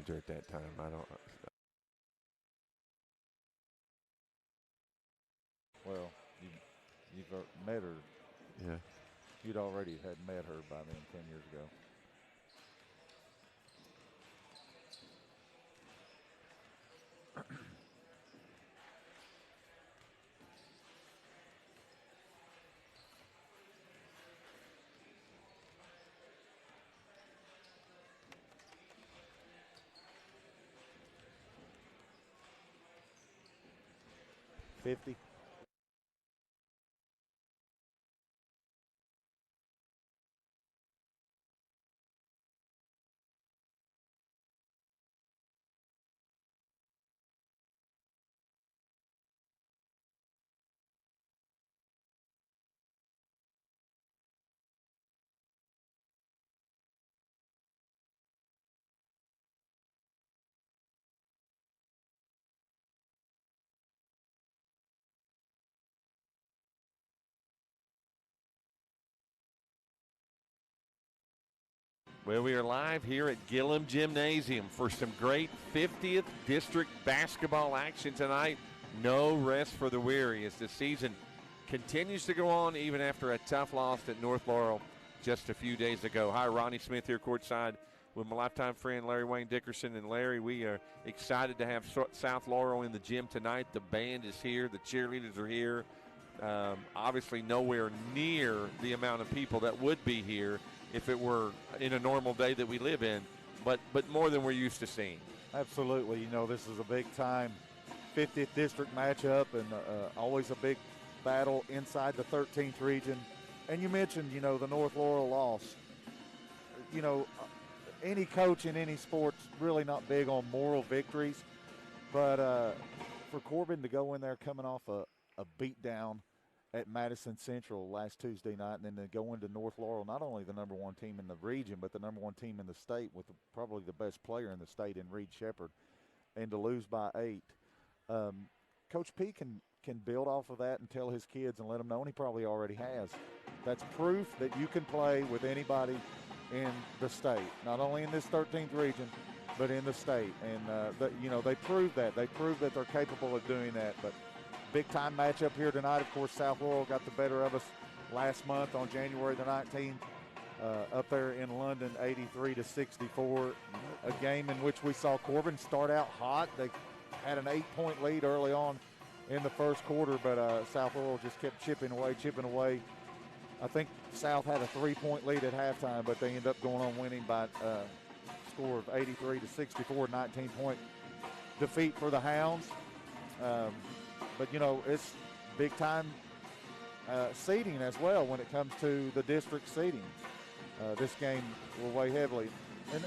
at that time. I don't. Well, you've met her. Yeah. You'd already had met her by then 10 years ago. $50. Well, we are live here at Gillum Gymnasium for some great 50th District basketball action tonight. No rest for the weary as the season continues to go on even after a tough loss at North Laurel just a few days ago. Hi, Ronnie Smith here courtside with my lifetime friend Larry Wayne Dickerson. And Larry, we are excited to have South Laurel in the gym tonight. The band is here. The cheerleaders are here. Obviously nowhere near the amount of people that would be here if it were in a normal day that we live in, but more than we're used to seeing. Absolutely. You know, this is a big-time 50th District matchup and always a big battle inside the 13th region. And you mentioned, you know, the North Laurel loss. You know, any coach in any sport's really not big on moral victories, but for Corbin to go in there coming off a beatdown at Madison Central last Tuesday night, and then to go into North Laurel, not only the number one team in the region, but the number one team in the state with probably the best player in the state in Reed Shepherd, and to lose by 8. Coach P can build off of that and tell his kids and let them know, and he probably already has. That's proof that you can play with anybody in the state, not only in this 13th region, but in the state. And, you know, they proved that. They proved that they're capable of doing that. But big-time matchup here tonight. Of course, South Laurel got the better of us last month on January the 19th up there in London, 83-64. A game in which we saw Corbin start out hot. They had an 8-point lead early on in the first quarter, but South Laurel just kept chipping away. I think South had a 3-point lead at halftime, but they ended up going on winning by a score of 83-64, 19-point defeat for the Hounds. But, you know, it's big-time seeding as well when it comes to the district seeding. This game will weigh heavily.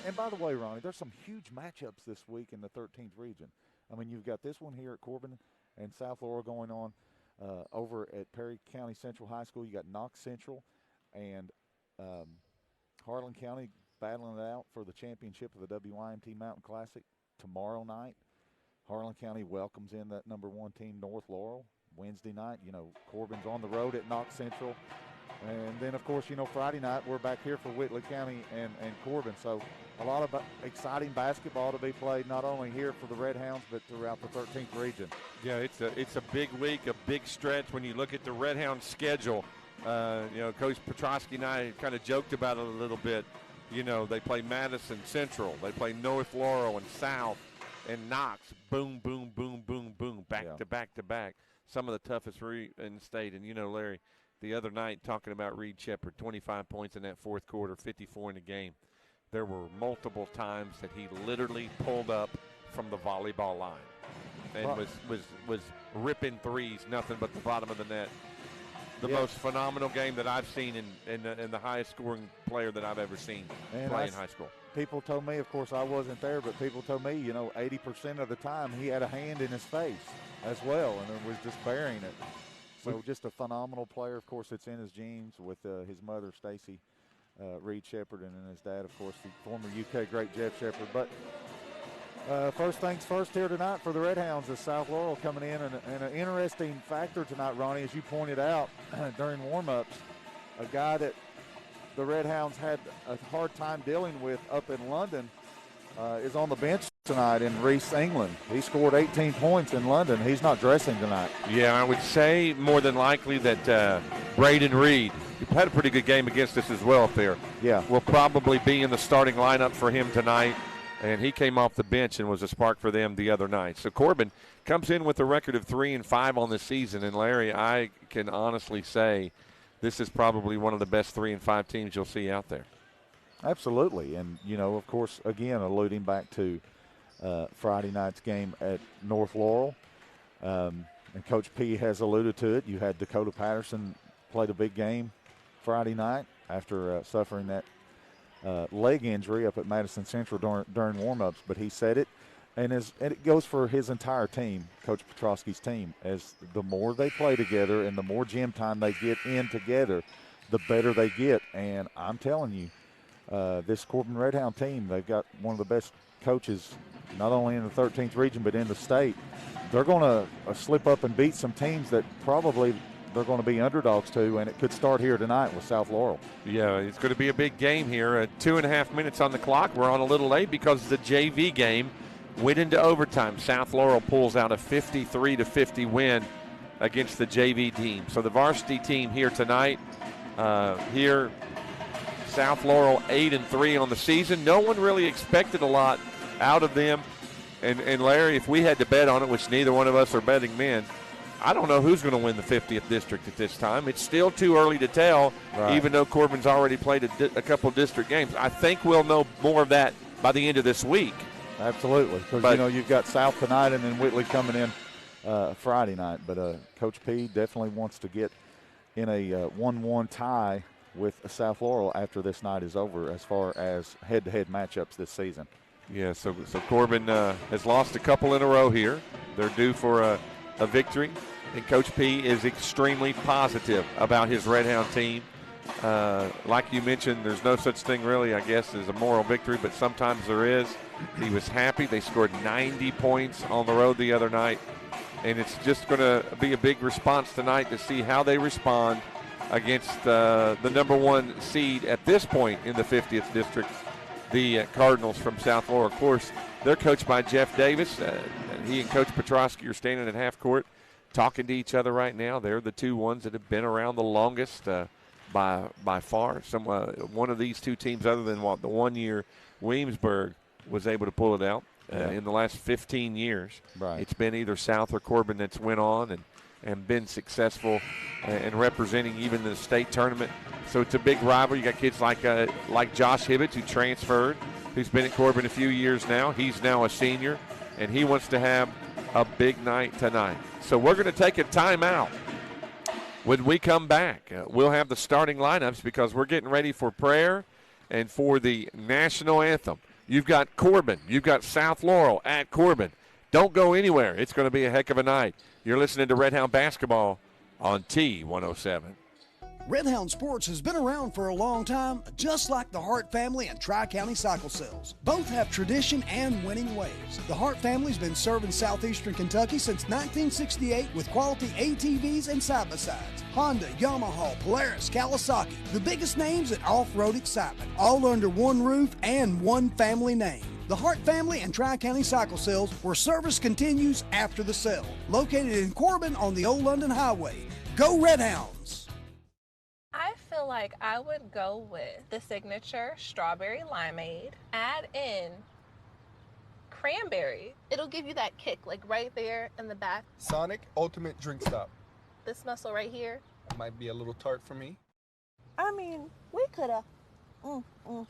And by the way, Ronnie, there's some huge matchups this week in the 13th region. I mean, you've got this one here at Corbin and South Laurel going on over at Perry County Central High School. You got Knox Central and Harlan County battling it out for the championship of the WYMT Mountain Classic tomorrow night. Harlan County welcomes in that number one team, North Laurel. Wednesday night, you know, Corbin's on the road at Knox Central. And then, of course, you know, Friday night, we're back here for Whitley County and Corbin. So a lot of exciting basketball to be played, not only here for the Redhounds, but throughout the 13th region. Yeah, it's a big week, a big stretch when you look at the Redhounds schedule. You know, Coach Petrosky and I kind of joked about it a little bit. You know, they play Madison Central. They play North Laurel and South and Knox. Boom, boom, boom, boom, boom, back to back to back. Some of the toughest in the state. And, you know, Larry, the other night talking about Reed Shepherd, 25 points in that fourth quarter, 54 in the game. There were multiple times that he literally pulled up from the volleyball line and was ripping threes, nothing but the bottom of the net. The most phenomenal game that I've seen in the highest scoring player that I've ever seen play in high school. People told me, of course I wasn't there, but people told me, you know, 80% of the time he had a hand in his face as well, and it was just burying it. So just a phenomenal player. Of course, it's in his genes with his mother, Stacy Reed Shepherd, and then his dad, of course, the former UK great Jeff Shepherd. But first things first here tonight for the Redhounds is South Laurel coming in. And an interesting factor tonight, Ronnie, as you pointed out during warm-ups, a guy that the Redhounds had a hard time dealing with up in London is on the bench tonight in Reese, England. He scored 18 points in London. He's not dressing tonight. Yeah, I would say more than likely that Braden Reed, who had a pretty good game against us as well up there, will probably be in the starting lineup for him tonight. And he came off the bench and was a spark for them the other night. So Corbin comes in with a record of 3-5 on the season. And Larry, I can honestly say this is probably one of the best 3-5 teams you'll see out there. Absolutely. And, of course, again, alluding back to Friday night's game at North Laurel. And Coach P has alluded to it. You had Dakota Patterson played a big game Friday night after suffering that leg injury up at Madison Central during warm-ups. But he said it, and it goes for his entire team, Coach Petrosky's team. As the more they play together and the more gym time they get in together, the better they get. And I'm telling you, this Corbin Redhound team, they've got one of the best coaches not only in the 13th region but in the state. They're going to slip up and beat some teams that probably they're going to be underdogs to, and it could start here tonight with South Laurel. Yeah, it's going to be a big game here. 2.5 minutes on the clock. We're on a little late because the JV game went into overtime. South Laurel pulls out a 53-50 win against the JV team. So the varsity team here tonight, South Laurel 8-3 on the season. No one really expected a lot out of them. And Larry, if we had to bet on it, which neither one of us are betting men, I don't know who's going to win the 50th district at this time. It's still too early to tell, even though Corbin's already played a couple of district games. I think we'll know more of that by the end of this week. Absolutely, because you've got South tonight and then Whitley coming in Friday night. But Coach P definitely wants to get in a 1-1 tie with South Laurel after this night is over as far as head-to-head matchups this season. Yeah, so Corbin has lost a couple in a row here. They're due for a victory, and Coach P is extremely positive about his Redhound team. Like you mentioned, there's no such thing really, I guess, as a moral victory, but sometimes there is. He was happy. They scored 90 points on the road the other night, and it's just going to be a big response tonight to see how they respond against the number one seed at this point in the 50th district, the Cardinals from South Laurel. Of course, they're coached by Jeff Davis. He and Coach Petrosky are standing at half court talking to each other right now. They're the two ones that have been around the longest by far. One of these two teams, other than the 1 year Williamsburg was able to pull it out in the last 15 years. Right. It's been either South or Corbin that's went on and been successful and representing even the state tournament. So it's a big rivalry. You got kids like Josh Hibbett, who transferred, who's been at Corbin a few years now. He's now a senior, and he wants to have a big night tonight. So we're going to take a timeout. When we come back, we'll have the starting lineups because we're getting ready for prayer and for the national anthem. You've got Corbin. You've got South Laurel at Corbin. Don't go anywhere. It's going to be a heck of a night. You're listening to Redhound Basketball on T107. Redhound Sports has been around for a long time, just like the Hart family and Tri-County Cycle Sales. Both have tradition and winning ways. The Hart family's been serving southeastern Kentucky since 1968 with quality ATVs and side-by-sides. Honda, Yamaha, Polaris, Kawasaki, the biggest names in off-road excitement, all under one roof and one family name. The Hart family and Tri-County Cycle Sales, where service continues after the sale. Located in Corbin on the Old London Highway. Go Redhounds! I feel like I would go with the signature strawberry limeade. Add in cranberry. It'll give you that kick, like right there in the back. Sonic Ultimate Drink Stop. This muscle right here. It might be a little tart for me. I mean, we could have. I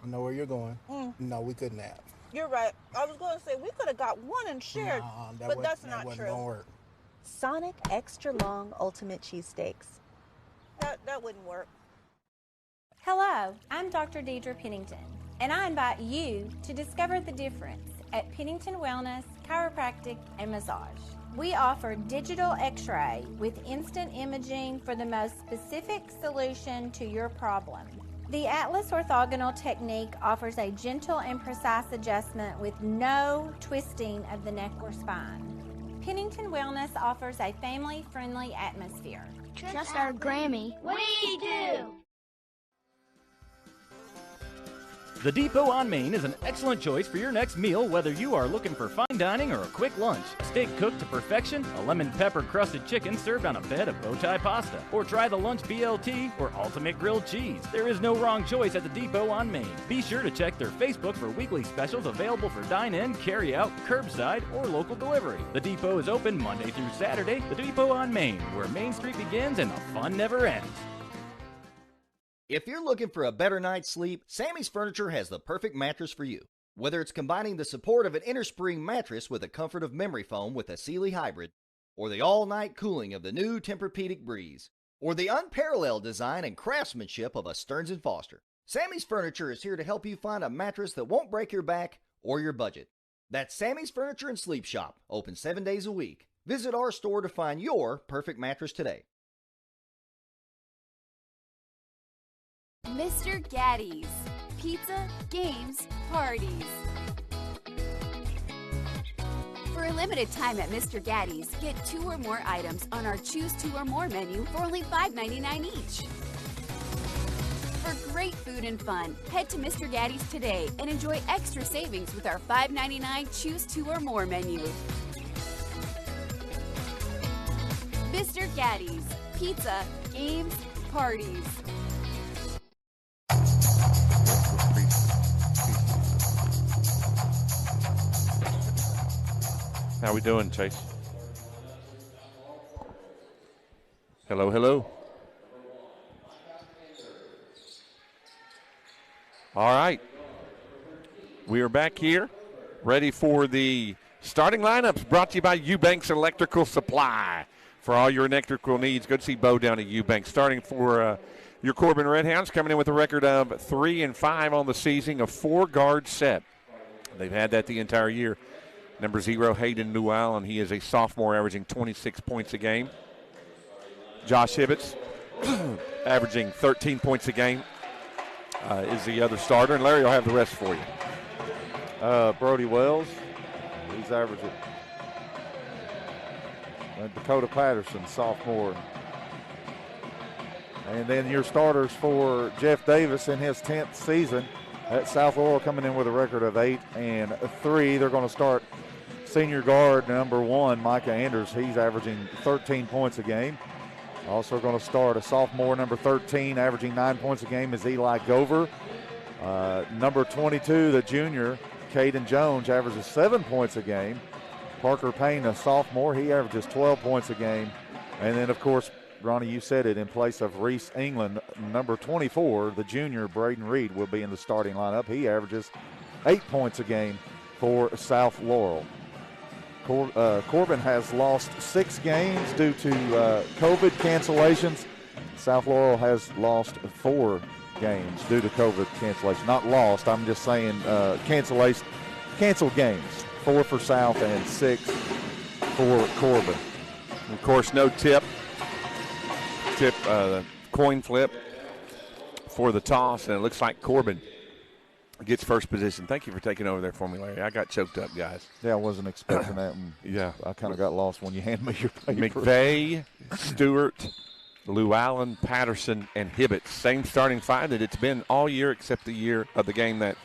know where you're going. No, we couldn't have. You're right. I was going to say we could have got one and shared, but that's not true. That wouldn't work. Sonic Extra Long Ultimate Cheesesteaks. That wouldn't work. Hello, I'm Dr. Deidre Pennington, and I invite you to discover the difference at Pennington Wellness, Chiropractic, and Massage. We offer digital x-ray with instant imaging for the most specific solution to your problem. The Atlas Orthogonal Technique offers a gentle and precise adjustment with no twisting of the neck or spine. Pennington Wellness offers a family-friendly atmosphere. Trust our Grammy. We do! The Depot on Main is an excellent choice for your next meal, whether you are looking for fine dining or a quick lunch. A steak cooked to perfection, a lemon pepper crusted chicken served on a bed of bow tie pasta, or try the lunch BLT or ultimate grilled cheese. There is no wrong choice at the Depot on Main. Be sure to check their Facebook for weekly specials available for dine-in, carry-out, curbside, or local delivery. The Depot is open Monday through Saturday. The Depot on Main, where Main Street begins and the fun never ends. If you're looking for a better night's sleep, Sammy's Furniture has the perfect mattress for you. Whether it's combining the support of an innerspring mattress with the comfort of memory foam with a Sealy Hybrid, or the all-night cooling of the new Tempur-Pedic Breeze, or the unparalleled design and craftsmanship of a Stearns & Foster, Sammy's Furniture is here to help you find a mattress that won't break your back or your budget. That's Sammy's Furniture and Sleep Shop, open 7 days a week. Visit our store to find your perfect mattress today. Mr. Gatti's. Pizza, games, parties. For a limited time at Mr. Gatti's, get 2 or more items on our Choose 2 or More menu for only $5.99 each. For great food and fun, head to Mr. Gatti's today and enjoy extra savings with our $5.99 Choose 2 or More menu. Mr. Gatti's. Pizza, games, parties. How we doing, Chase? Hello, hello. All right. We are back here, ready for the starting lineups brought to you Eubanks Electrical Supply. For all your electrical needs, go see Bo down at Eubanks. Starting for your Corbin Redhounds, coming in with a record of 3-5 on the season, a 4-guard set. They've had that the entire year. Number 0, Hayden Newell, and he is a sophomore averaging 26 points a game. Josh Hibbets, averaging 13 points a game, is the other starter. And Larry will have the rest for you. Brody Wells, he's averaging. And Dakota Patterson, sophomore. And then your starters for Jeff Davis in his 10th season at South Laurel, coming in with a record of 8-3. They're going to start senior guard number 1, Micah Anders. He's averaging 13 points a game. Also going to start a sophomore number 13, averaging 9 points a game, is Eli Gover. Number 22, the junior, Caden Jones, averages 7 points a game. Parker Payne, a sophomore, he averages 12 points a game. And then, of course, Ronnie, you said it, in place of Reese England, number 24, the junior, Braden Reed, will be in the starting lineup. He averages 8 points a game for South Laurel. Corbin has lost 6 games due to COVID cancellations. South Laurel has lost 4 games due to COVID cancellation. Not lost, I'm just saying canceled games. 4 for South and 6 for Corbin. Of course, no tip, coin flip for the toss, and it looks like Corbin gets first position. Thank you for taking over there for me, Larry. I got choked up, guys. Yeah, I wasn't expecting that. Yeah. I kind of got lost when you handed me your paper. McVeigh, Stewart, Llewellyn, Patterson, and Hibbett. Same starting 5 that it's been all year except the year of the game that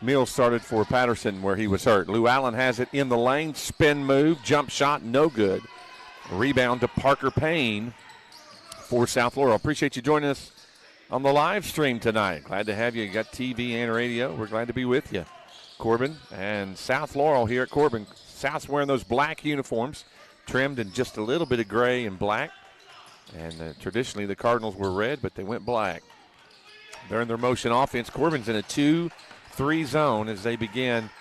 Mills started for Patterson where he was hurt. Llewellyn has it in the lane, spin move, jump shot, no good. Rebound to Parker Payne for South Laurel. Appreciate you joining us on the live stream tonight. Glad to have you. You got TV and radio. We're glad to be with you. Corbin and South Laurel here at Corbin. South's wearing those black uniforms, trimmed in just a little bit of gray and black. And traditionally the Cardinals were red, but they went black. They're in their motion offense. Corbin's in a 2-3 zone as they begin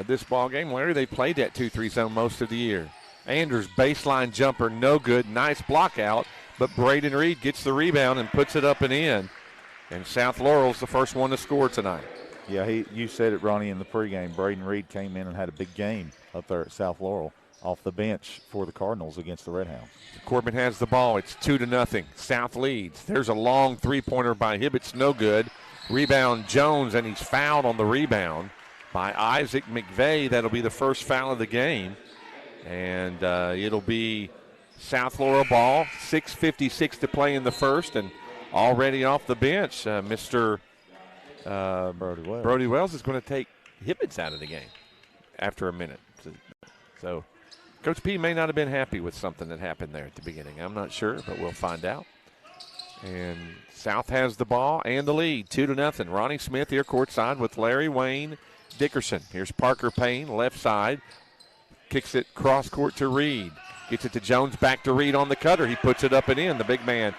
this ball game. Larry, they played that 2-3 zone most of the year. Anders, baseline jumper, no good. Nice block out, but Braden Reed gets the rebound and puts it up and in. And South Laurel's the first one to score tonight. Yeah, you said it, Ronnie, in the pregame. Braden Reed came in and had a big game up there at South Laurel off the bench for the Cardinals against the Redhounds. Corbin has the ball. It's 2-0. South leads. There's a long three-pointer by Hibbets, no good. Rebound Jones, and he's fouled on the rebound by Isaac McVeigh. That'll be the first foul of the game. And it'll be South Laurel ball. 6:56 to play in the first, and already off the bench, Mr. Brody Wells is going to take Hibbets out of the game after a minute. So Coach P may not have been happy with something that happened there at the beginning. I'm not sure, but we'll find out. And South has the ball and the lead, 2-0. Ronnie Smith here courtside with Larry Wayne Dickerson. Here's Parker Payne, left side. Kicks it cross court to Reed. Gets it to Jones, back to Reed on the cutter. He puts it up and in. The big man,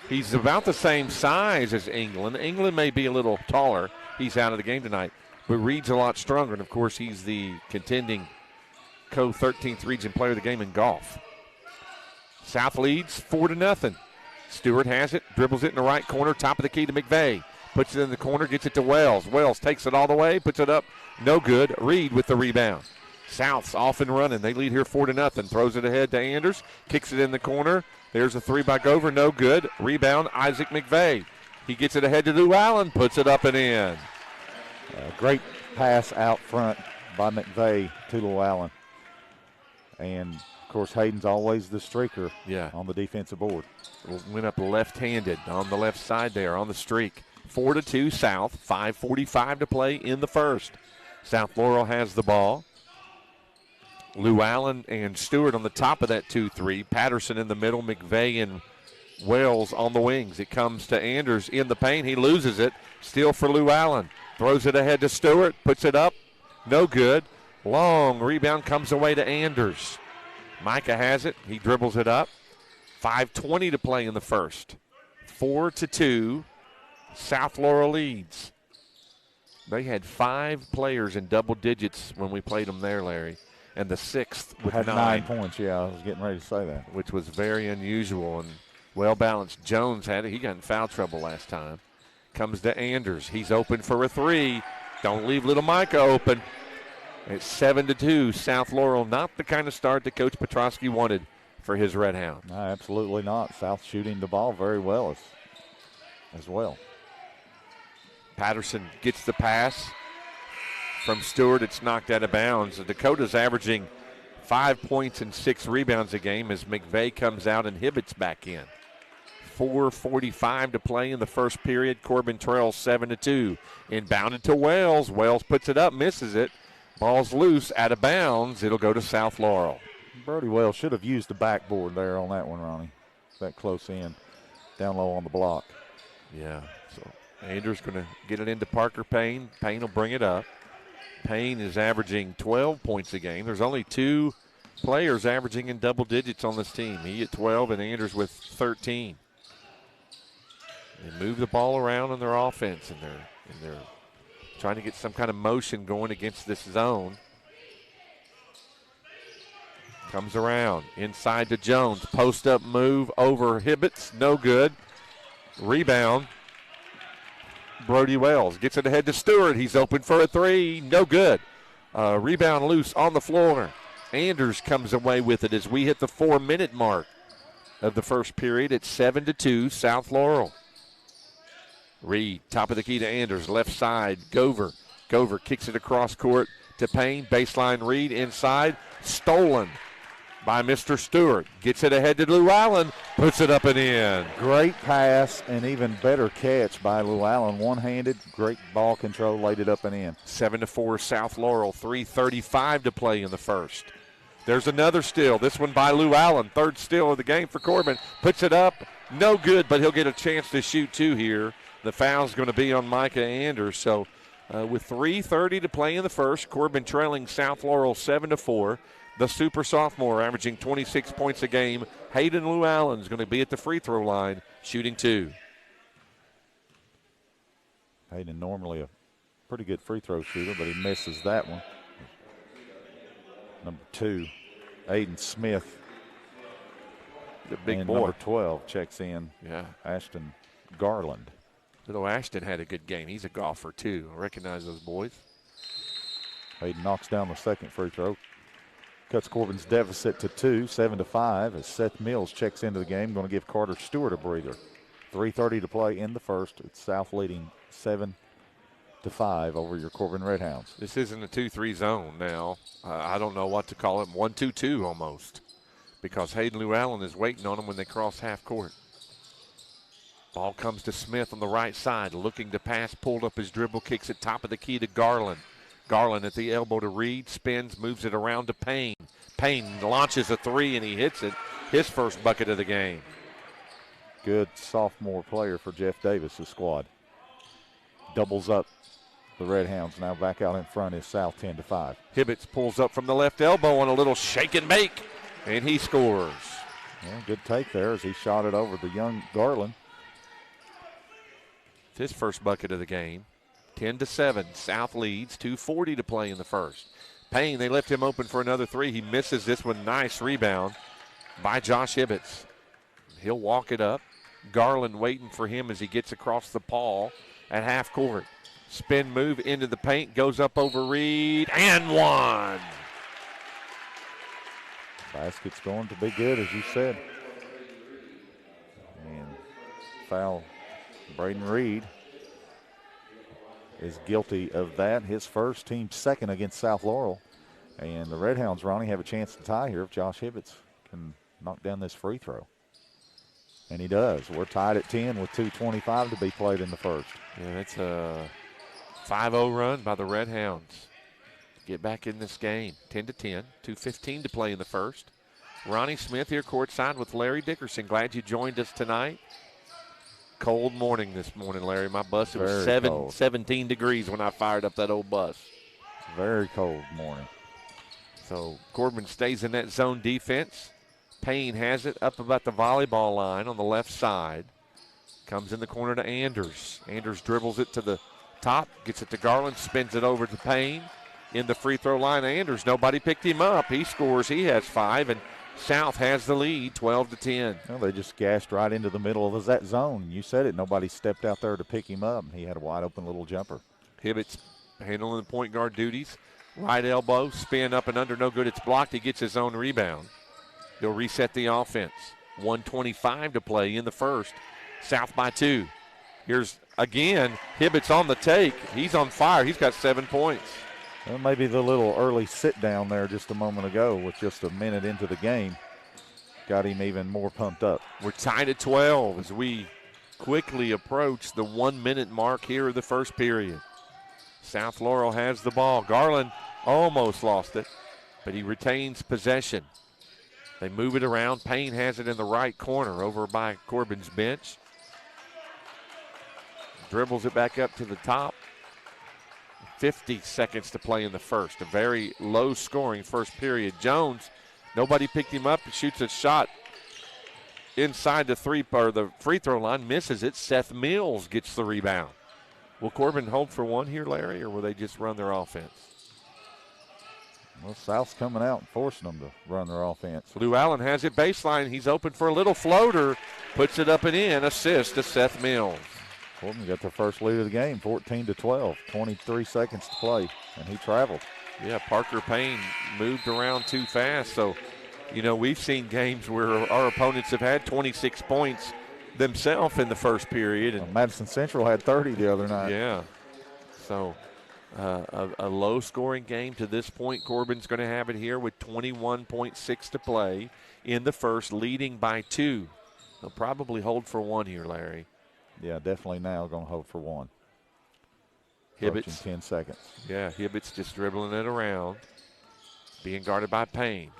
he's about the same size as England. England may be a little taller. He's out of the game tonight. But Reed's a lot stronger. And, of course, he's the contending co-13th region player of the game in golf. South leads 4-0. Stewart has it, dribbles it in the right corner, top of the key to McVeigh. Puts it in the corner, gets it to Wells. Wells takes it all the way, puts it up, no good. Reed with the rebound. South's off and running. They lead here 4-0. Throws it ahead to Anders, kicks it in the corner. There's a three by Gover, no good. Rebound, Isaac McVeigh. He gets it ahead to Lou Allen, puts it up and in. Great pass out front by McVeigh to Lou Allen. And, of course, Hayden's always the streaker on the defensive board. Went up left-handed on the left side there on the streak. 4-2 South, 5:45 to play in the first. South Laurel has the ball. Lou Allen and Stewart on the top of that 2-3. Patterson in the middle, McVeigh and Wells on the wings. It comes to Anders in the paint. He loses it. Steal for Lou Allen. Throws it ahead to Stewart. Puts it up. No good. Long rebound comes away to Anders. Micah has it. He dribbles it up. 5:20 to play in the first. 4-2. South Laurel leads. They had 5 players in double digits when we played them there, Larry. And the 6th with had 9. 9 points, I was getting ready to say that. Which was very unusual and well-balanced. Jones had it. He got in foul trouble last time. Comes to Anders. He's open for a 3. Don't leave little Micah open. It's 7-2. South Laurel, not the kind of start that Coach Petrosky wanted for his Redhound. No, absolutely not. South shooting the ball very well as well. Patterson gets the pass from Stewart. It's knocked out of bounds. The Dakota's averaging 5 points and 6 rebounds a game as McVeigh comes out and Hibbett's back in. 4:45 to play in the first period. Corbin trails 7-2. Inbounded to Wells. Wells puts it up, misses it. Ball's loose, out of bounds. It'll go to South Laurel. Brody Wells should have used the backboard there on that one, Ronnie. That close in, down low on the block. Yeah, so Anders going to get it into Parker Payne. Payne will bring it up. Payne is averaging 12 points a game. There's only 2 players averaging in double digits on this team. He at 12 and Anders with 13. They move the ball around in their offense, and they're trying to get some kind of motion going against this zone. Comes around inside to Jones. Post up move over Hibbets. No good. Rebound. Brody Wells gets it ahead to Stewart. He's open for a 3. No good. Rebound loose on the floor. Anders comes away with it as we hit the 4-minute mark of the first period. It's 7-2 South Laurel. Reed, top of the key to Anders, left side, Gover. Gover kicks it across court to Payne. Baseline Reed inside, stolen by Mr. Stewart. Gets it ahead to Lou Allen, puts it up and in. Great pass and even better catch by Lou Allen. One-handed, great ball control, laid it up and in. 7-4 South Laurel, 3:35 to play in the first. There's another steal, this one by Lou Allen. Third steal of the game for Corbin. Puts it up, no good, but he'll get a chance to shoot 2 here. The foul's going to be on Micah Anders. So with 3:30 to play in the first, Corbin trailing South Laurel 7-4. The super sophomore averaging 26 points a game. Hayden Lou Allen's going to be at the free throw line shooting 2. Hayden normally a pretty good free throw shooter, but he misses that one. Number 2, Aiden Smith. The big and boy. Number 12 checks in. Yeah. Ashton Garland. Little Ashton had a good game. He's a golfer, too. I recognize those boys. Hayden knocks down the second free throw. Cuts Corbin's deficit to 2, 7-5, as Seth Mills checks into the game. Going to give Carter Stewart a breather. 3:30 to play in the first. It's South leading 7-5 over your Corbin Redhounds. This isn't a 2-3 zone now. I don't know what to call it. 1-2-2 almost, because Hayden Lou Allen is waiting on them when they cross half court. Ball comes to Smith on the right side, looking to pass, pulled up his dribble, kicks it top of the key to Garland. Garland at the elbow to Reed, spins, moves it around to Payne. Payne launches a three, and he hits it. His first bucket of the game. Good sophomore player for Jeff Davis' squad. Doubles up the Redhounds. Now back out in front is South 10-5. Hibbets pulls up from the left elbow on a little shake and bake, and he scores. Yeah, good take there as he shot it over the young Garland. It's his first bucket of the game. 10-7. South leads. 2:40 to play in the first. Payne, they left him open for another three. He misses this one. Nice rebound by Josh Hibbets. He'll walk it up. Garland waiting for him as he gets across the paw at half court. Spin move into the paint, goes up over Reed, and one. Basket's going to be good, as you said. And foul, Braden Reed is guilty of that. His first, team second against South Laurel. And the Redhounds, Ronnie, have a chance to tie here if Josh Hibbets can knock down this free throw. And he does. We're tied at 10 with 2:25 to be played in the first. Yeah, that's a 5-0 run by the Redhounds. Get back in this game. 10-10. 2:15 to play in the first. Ronnie Smith here courtside with Larry Dickerson. Glad you joined us tonight. Cold morning this morning, Larry. My bus, it was 17 degrees when I fired up that old bus. Very cold morning. So Corbin stays in that zone defense. Payne has it up about the volleyball line on the left side. Comes in the corner to Anders. Anders dribbles it to the top, gets it to Garland, spins it over to Payne. In the free throw line, Anders, nobody picked him up. He scores, he has 5, and South has the lead, 12-10. Well, they just gashed right into the middle of that zone. You said it, nobody stepped out there to pick him up, and he had a wide open little jumper. Hibbets handling the point guard duties. Right elbow, spin up and under, no good. It's blocked. He gets his own rebound. He'll reset the offense. 1:25 to play in the first. South by 2. Here's, again, Hibbets on the take. He's on fire. He's got 7 points. Well, maybe the little early sit down there just a moment ago with just a minute into the game got him even more pumped up. We're tied at 12 as we quickly approach the 1 minute mark here of the first period. South Laurel has the ball. Garland almost lost it, but he retains possession. They move it around. Payne has it in the right corner over by Corbin's bench. Dribbles it back up to the top. 50 seconds to play in the first. A very low-scoring first period. Jones, nobody picked him up. He shoots a shot inside the free throw line, misses it. Seth Mills gets the rebound. Will Corbin hold for one here, Larry, or will they just run their offense? Well, South's coming out and forcing them to run their offense. Lou Allen has it baseline. He's open for a little floater. Puts it up and in. Assist to Seth Mills. Corbin got their first lead of the game, 14-12. 23 seconds to play, and he traveled. Yeah, Parker Payne moved around too fast. So, you know, we've seen games where our opponents have had 26 points themselves in the first period. And Madison Central had 30 the other night. Yeah. So a low-scoring game to this point. Corbin's going to have it here with 21.6 to play in the first, leading by 2. They'll probably hold for one here, Larry. Yeah, definitely now going to hold for one. Hibbets. 10 seconds. Yeah, Hibbets just dribbling it around. Being guarded by Payne.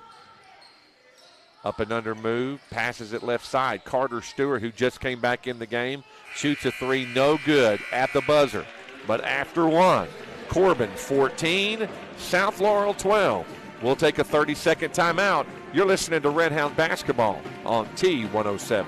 Up and under move, passes it left side. Carter Stewart, who just came back in the game, shoots a three, no good at the buzzer. But after one, Corbin 14, South Laurel 12. We'll take a 30-second timeout. You're listening to Redhound Basketball on T107.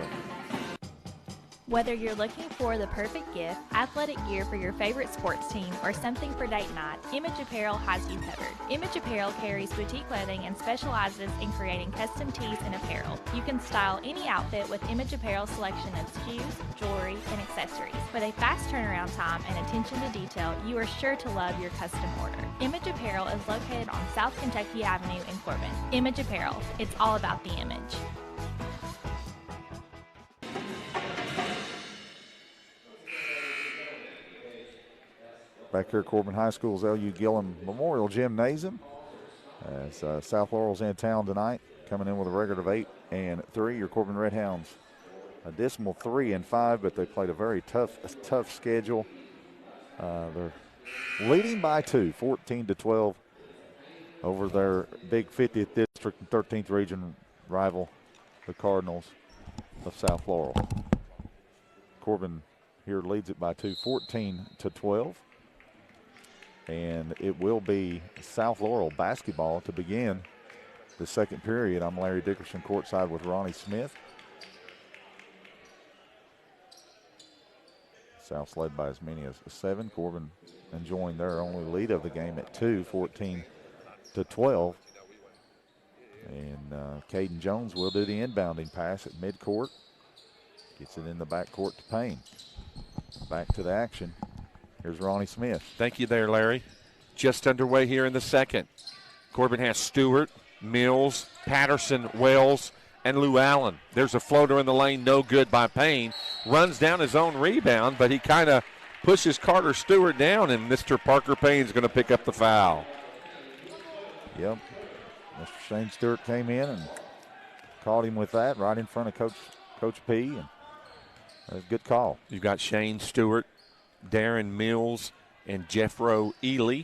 Whether you're looking for the perfect gift, athletic gear for your favorite sports team, or something for date night, Image Apparel has you covered. Image Apparel carries boutique clothing and specializes in creating custom tees and apparel. You can style any outfit with Image Apparel's selection of shoes, jewelry, and accessories. With a fast turnaround time and attention to detail, you are sure to love your custom order. Image Apparel is located on South Kentucky Avenue in Corbin. Image Apparel, it's all about the image. Back here at Corbin High School's L.U. Gillum Memorial Gymnasium. As South Laurel's in town tonight, coming in with a record of 8-3. Your Corbin Redhounds a dismal 3-5, but they played a very tough schedule. They're leading by 2, 14-12 over their big 50th district and 13th region rival, the Cardinals of South Laurel. Corbin here leads it by 2, 14-12. And it will be South Laurel basketball to begin the second period. I'm Larry Dickerson courtside with Ronnie Smith. South's led by as many as 7. Corbin enjoying their only lead of the game at 2, 14-12. And Caden Jones will do the inbounding pass at midcourt. Gets it in the backcourt to Payne. Back to the action. Here's Ronnie Smith. Thank you there, Larry. Just underway here in the second. Corbin has Stewart, Mills, Patterson, Wells, and Lou Allen. There's a floater in the lane, no good by Payne. Runs down his own rebound, but he kind of pushes Carter Stewart down, and Mr. Parker Payne's going to pick up the foul. Yep. Mr. Shane Stewart came in and caught him with that right in front of Coach P, and that's a good call. You've got Shane Stewart, Darren Mills, and Jeffro Ely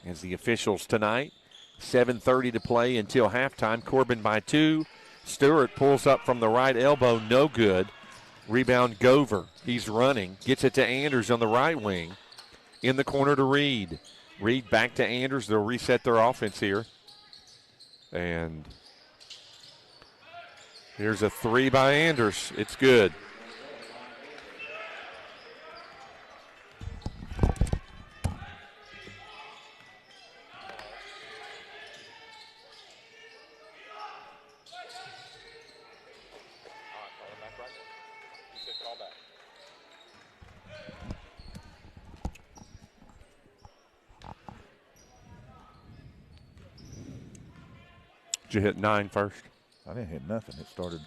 as the officials tonight. 7:30 to play until halftime. Corbin by 2. Stewart pulls up from the right elbow, no good. Rebound Gover. He's running. Gets it to Anders on the right wing. In the corner to Reed. Reed back to Anders. They'll reset their offense here. And here's a 3 by Anders. It's good. Did you hit 9 first? I didn't hit nothing. It started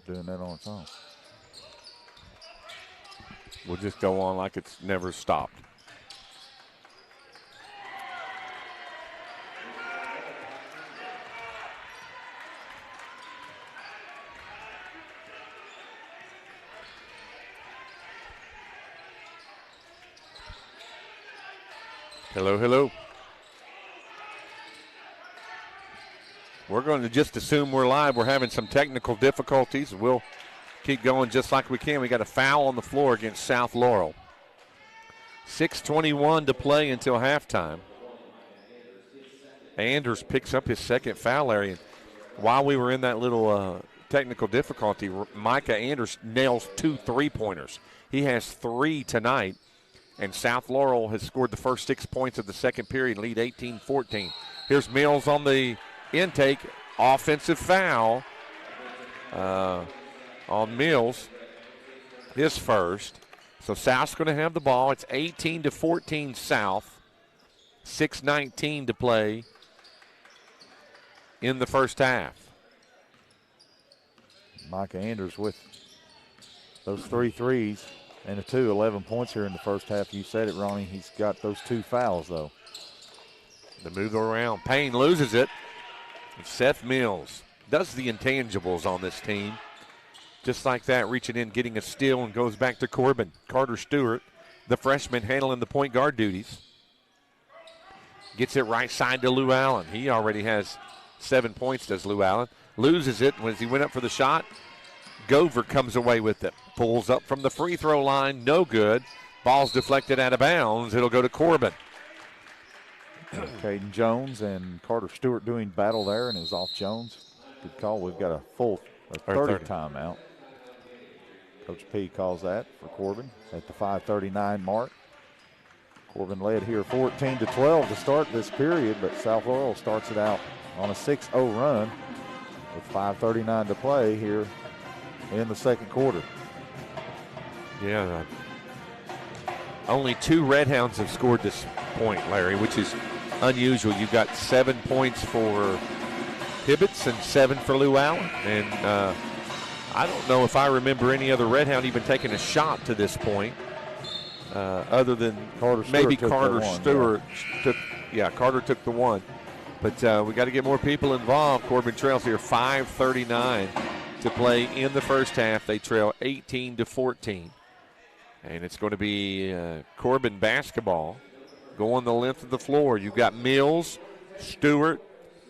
doing that on its own. We'll just go on like it's never stopped. Hello, hello. We're going to just assume we're live. We're having some technical difficulties. We'll keep going just like we can. We got a foul on the floor against South Laurel. 6:21 to play until halftime. Anders picks up his second foul area. While we were in that little technical difficulty, Micah Anders nails 2 3-pointers. He has 3 tonight, and South Laurel has scored the first 6 points of the second period, lead 18-14. Here's Mills on the intake, offensive foul on Mills, his first. So South's going to have the ball. It's 18-14 South. 6:19 to play in the first half. Micah Anders with those 3 threes and a 2, 11 points here in the first half. You said it, Ronnie. He's got those 2 fouls, though. The move around. Payne loses it. Seth Mills does the intangibles on this team. Just like that, reaching in, getting a steal, and goes back to Corbin. Carter Stewart, the freshman, handling the point guard duties. Gets it right side to Lou Allen. He already has 7 points, does Lou Allen. Loses it as he went up for the shot. Gover comes away with it. Pulls up from the free throw line, no good. Ball's deflected out of bounds. It'll go to Corbin. Caden Jones and Carter Stewart doing battle there, and it was off Jones. Good call. We've got a 30 timeout. Coach P calls that for Corbin at the 5:39 mark. Corbin led here 14-12 to start this period, but South Laurel starts it out on a 6-0 run with 5:39 to play here in the second quarter. Yeah. Only 2 Redhounds have scored this point, Larry, which is unusual. You've got 7 points for Hibbets and 7 for Lou Allen. And I don't know if I remember any other Redhound even taking a shot to this point, other than maybe Carter Stewart. Carter took the one. But we got to get more people involved. Corbin trails here 5:39 to play in the first half. They trail 18-14. And it's going to be Corbin basketball going the length of the floor. You've got Mills, Stewart,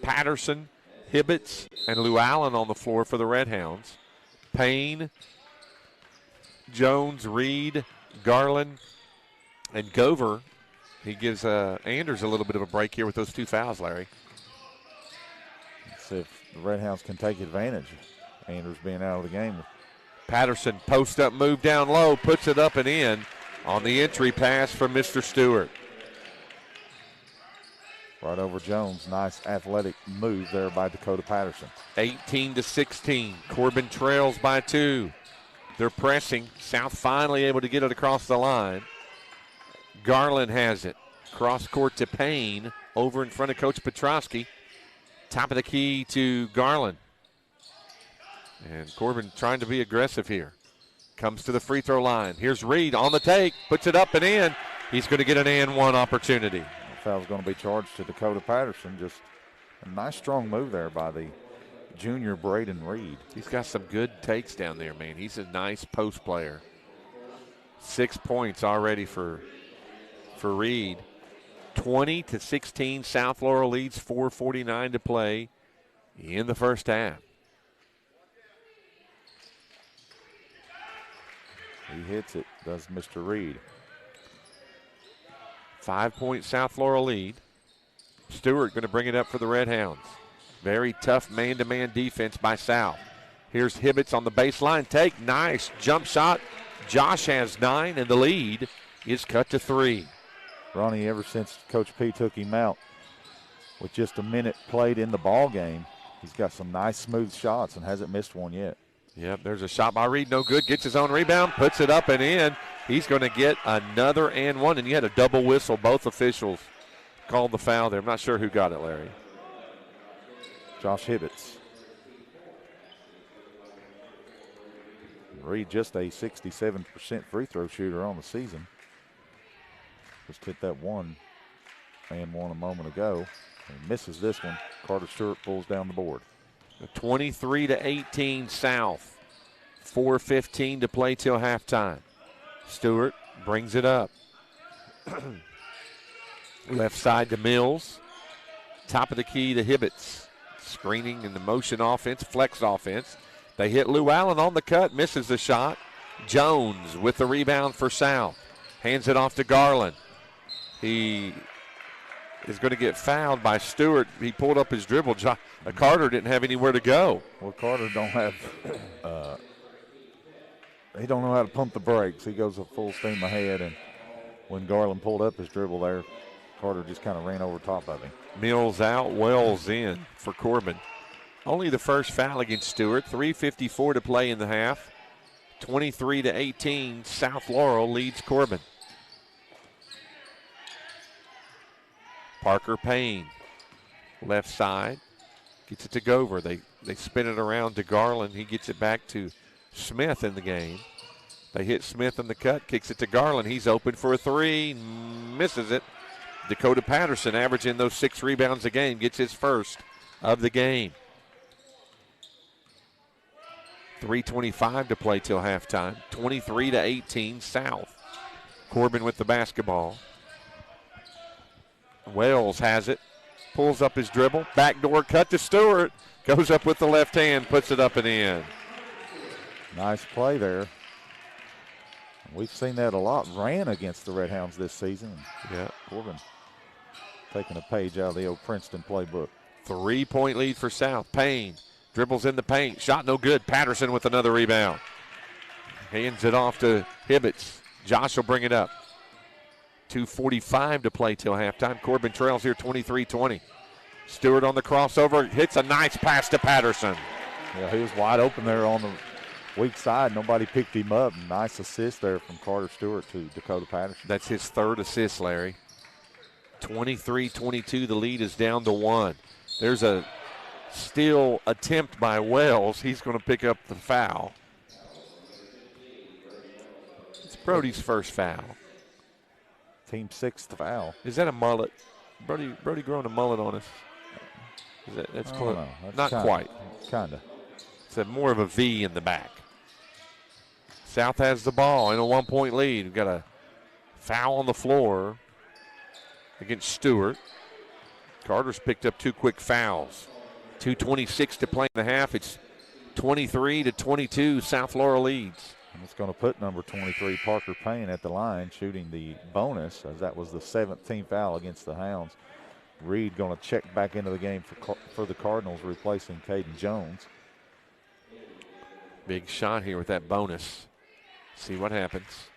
Patterson, Hibbets, and Lou Allen on the floor for the Redhounds. Payne, Jones, Reed, Garland, and Gover. He gives Anders a little bit of a break here with those 2 fouls, Larry. Let's see if the Redhounds can take advantage. Anders being out of the game. Patterson, post-up move down low, puts it up and in on the entry pass from Mr. Stewart. Right over Jones. Nice athletic move there by Dakota Patterson. 18-16. Corbin trails by 2. They're pressing. South finally able to get it across the line. Garland has it. Cross court to Payne. Over in front of Coach Petrosky. Top of the key to Garland. And Corbin trying to be aggressive here. Comes to the free throw line. Here's Reed on the take. Puts it up and in. He's going to get an and one opportunity. The foul's going to be charged to Dakota Patterson. Just a nice strong move there by the junior Braden Reed. He's got some good takes down there, man. He's a nice post player. 6 points already for Reed. 20-16. South Laurel leads. 4:49 to play in the first half. He hits it, does Mr. Reed. 5-point South Laurel lead. Stewart going to bring it up for the Redhounds. Very tough man-to-man defense by South. Here's Hibbets on the baseline. Take, nice jump shot. Josh has 9, and the lead is cut to 3. Ronnie, ever since Coach P took him out with just a minute played in the ball game, he's got some nice smooth shots and hasn't missed one yet. Yep, there's a shot by Reed, no good. Gets his own rebound, puts it up and in. He's going to get another and one, and you had a double whistle. Both officials called the foul there. I'm not sure who got it, Larry. Josh Hibbets. Reed just a 67% free throw shooter on the season. Just hit that one and one a moment ago. And misses this one. Carter Stewart pulls down the board. 23-18 South. 4:15 to play till halftime. Stewart brings it up. Left side to Mills. Top of the key to Hibbets. Screening and the motion offense, flex offense. They hit Lou Allen on the cut, misses the shot. Jones with the rebound for South. Hands it off to Garland. He is going to get fouled by Stewart. He pulled up his dribble. Carter didn't have anywhere to go. Well, Carter don't have he don't know how to pump the brakes. He goes a full steam ahead, and when Garland pulled up his dribble there, Carter just kind of ran over top of him. Mills out, Wells in for Corbin. Only the first foul against Stewart. 3:54 to play in the half. 23-18, South Laurel leads Corbin. Parker Payne, left side, gets it to Gover. They spin it around to Garland. He gets it back to Smith in the game. They hit Smith in the cut, kicks it to Garland. He's open for a three, misses it. Dakota Patterson averaging those 6 rebounds a game, gets his first of the game. 3:25 to play till halftime. 23-18 South. Corbin with the basketball. Wells has it. Pulls up his dribble. Backdoor cut to Stewart. Goes up with the left hand. Puts it up and in. Nice play there. We've seen that a lot. Ran against the Redhounds this season. Yeah. Corbin taking a page out of the old Princeton playbook. 3-point lead for South. Payne dribbles in the paint. Shot no good. Patterson with another rebound. Hands it off to Hibbets. Josh will bring it up. 2:45 to play till halftime. Corbin trails here 23-20. Stewart on the crossover. Hits a nice pass to Patterson. Yeah, he was wide open there on the weak side. Nobody picked him up. Nice assist there from Carter Stewart to Dakota Patterson. That's his third assist, Larry. 23-22. The lead is down to 1. There's a steal attempt by Wells. He's going to pick up the foul. It's Brody's first foul. Team 6th foul. Is that a mullet? Brody growing a mullet on us. That's close. Not quite. Kinda. It's more of a V in the back. South has the ball in a 1-point lead. We've got a foul on the floor against Stewart. Carter's picked up 2 quick fouls. 2:26 to play in the half. It's 23-22. South Laurel leads. And it's going to put number 23, Parker Payne, at the line, shooting the bonus, as that was the 7th team foul against the Hounds. Reed going to check back into the game for the Cardinals, replacing Caden Jones. Big shot here with that bonus. See what happens.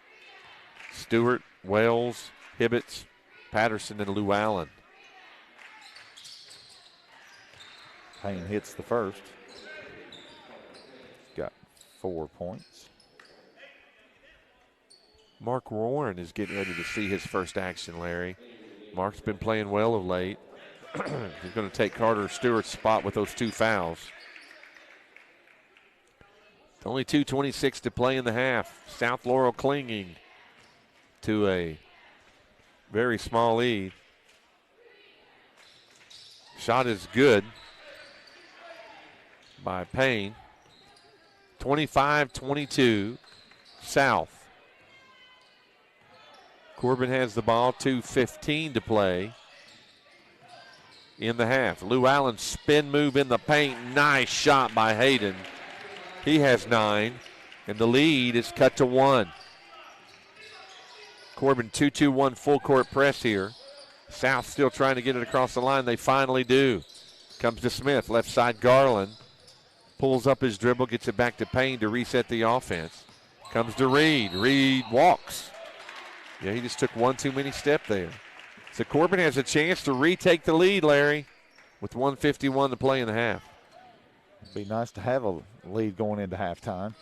Stewart, Wells, Hibbets, Patterson, and Lou Allen. Payne hits the first. Got 4 points. Mark Warren is getting ready to see his first action, Larry. Mark's been playing well of late. He's going to take Carter Stewart's spot with those 2 fouls. Only 2:26 to play in the half. South Laurel clinging to a very small lead. Shot is good by Payne. 25-22, South. Corbin has the ball, 2:15 to play in the half. Lou Allen spin move in the paint. Nice shot by Hayden. He has 9, and the lead is cut to 1. Corbin 2-2-1 full court press here. South still trying to get it across the line. They finally do. Comes to Smith, left side Garland. Pulls up his dribble, gets it back to Payne to reset the offense. Comes to Reed. Reed walks. Yeah, he just took one too many step there. So Corbin has a chance to retake the lead, Larry, with 1:51 to play in the half. It'd be nice to have a lead going into halftime.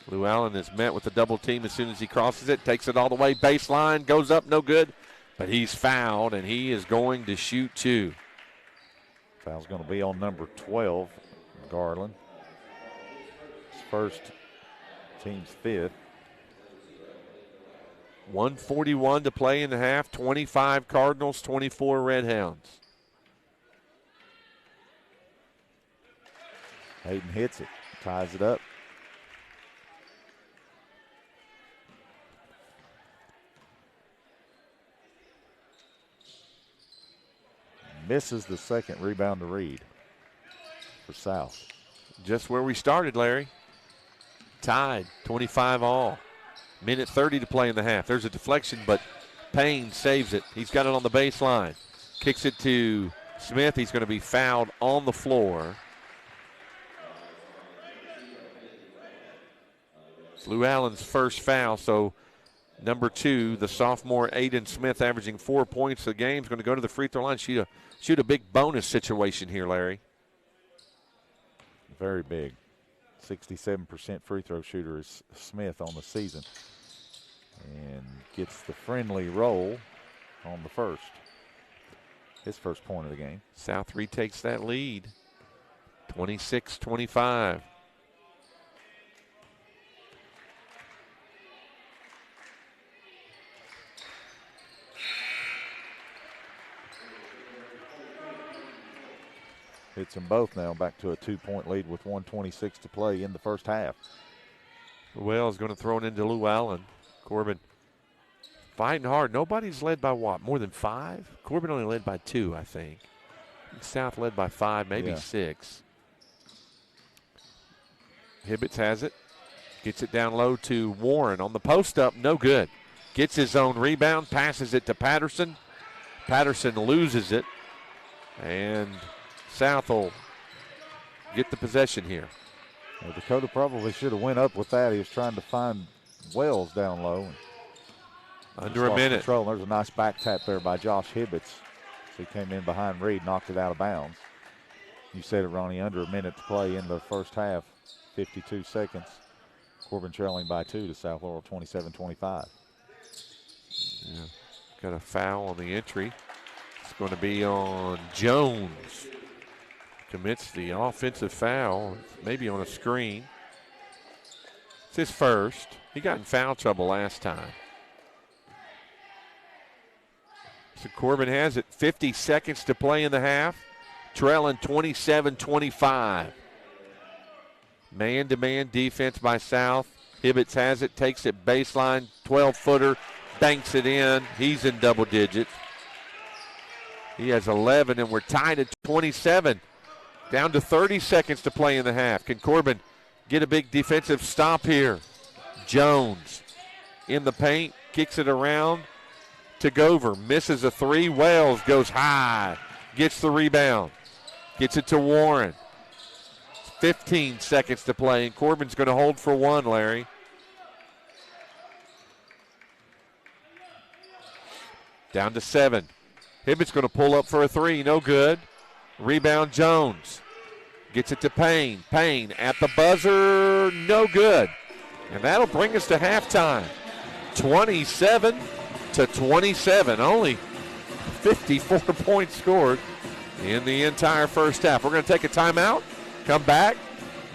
Lou Allen is met with a double team as soon as he crosses it, takes it all the way, baseline, goes up, no good, but he's fouled, and he is going to shoot 2. Foul's going to be on number 12, Garland. His first, team's 5th. 1:41 to play in the half, 25 Cardinals, 24 Redhounds. Hayden hits it, ties it up. Misses the second rebound to Reed for South. Just where we started, Larry. Tied, 25 all. Minute 30 to play in the half. There's a deflection, but Payne saves it. He's got it on the baseline. Kicks it to Smith. He's going to be fouled on the floor. It's Lou Allen's first foul, so number 2, the sophomore Aiden Smith, averaging 4 points a game, is going to go to the free throw line, shoot a big bonus situation here, Larry. Very big. 67% free throw shooter is Smith on the season. And gets the friendly roll on the first. His first point of the game. South retakes that lead. 26-25. Hits them both now, back to a 2-point lead with 1:26 to play in the first half. Wells going to throw it into Lou Allen. Corbin fighting hard. Nobody's led by what, more than 5? Corbin only led by 2, I think. South led by 5, maybe 6. Hibbets has it. Gets it down low to Warren on the post up, no good. Gets his own rebound, passes it to Patterson. Patterson loses it, and South will get the possession here. Well, Dakota probably should have went up with that. He was trying to find Wells down low. Under a minute. Control. There's a nice back tap there by Josh Hibbets. So he came in behind Reed, knocked it out of bounds. You said it, Ronnie, under a minute to play in the first half, 52 seconds. Corbin trailing by 2 to South Laurel, 27-25. Yeah. Got a foul on the entry. It's going to be on Jones. Commits the offensive foul, maybe on a screen. It's his first. He got in foul trouble last time. So Corbin has it. 50 seconds to play in the half. trailing 27-25. Man-to-man defense by South. Hibbets has it, takes it baseline, 12-footer, banks it in. He's in double digits. He has 11, and we're tied at 27. Down to 30 seconds to play in the half. Can Corbin get a big defensive stop here? Jones in the paint, kicks it around to Gover. Misses a three. Wells goes high, gets the rebound. Gets it to Warren. 15 seconds to play, and Corbin's going to hold for one, Larry. Down to 7. Hibbett's going to pull up for a three. No good. Rebound Jones. Gets it to Payne. Payne at the buzzer. No good. And that'll bring us to halftime. 27-27. Only 54 points scored in the entire first half. We're going to take a timeout. Come back,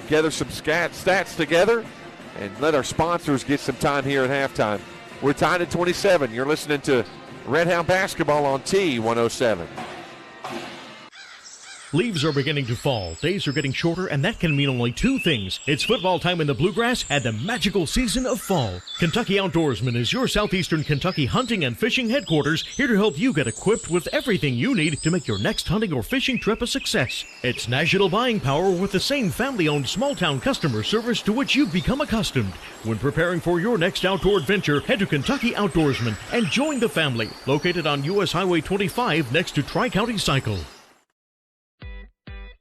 gather some stats together, and let our sponsors get some time here at halftime. We're tied at 27. You're listening to Redhound Basketball on T107. Leaves are beginning to fall, days are getting shorter, and that can mean only two things. It's football time in the Bluegrass and the magical season of fall. Kentucky Outdoorsman is your southeastern Kentucky hunting and fishing headquarters, here to help you get equipped with everything you need to make your next hunting or fishing trip a success. It's national buying power with the same family-owned small-town customer service to which you've become accustomed. When preparing for your next outdoor adventure, head to Kentucky Outdoorsman and join the family, located on U.S. Highway 25 next to Tri-County Cycle.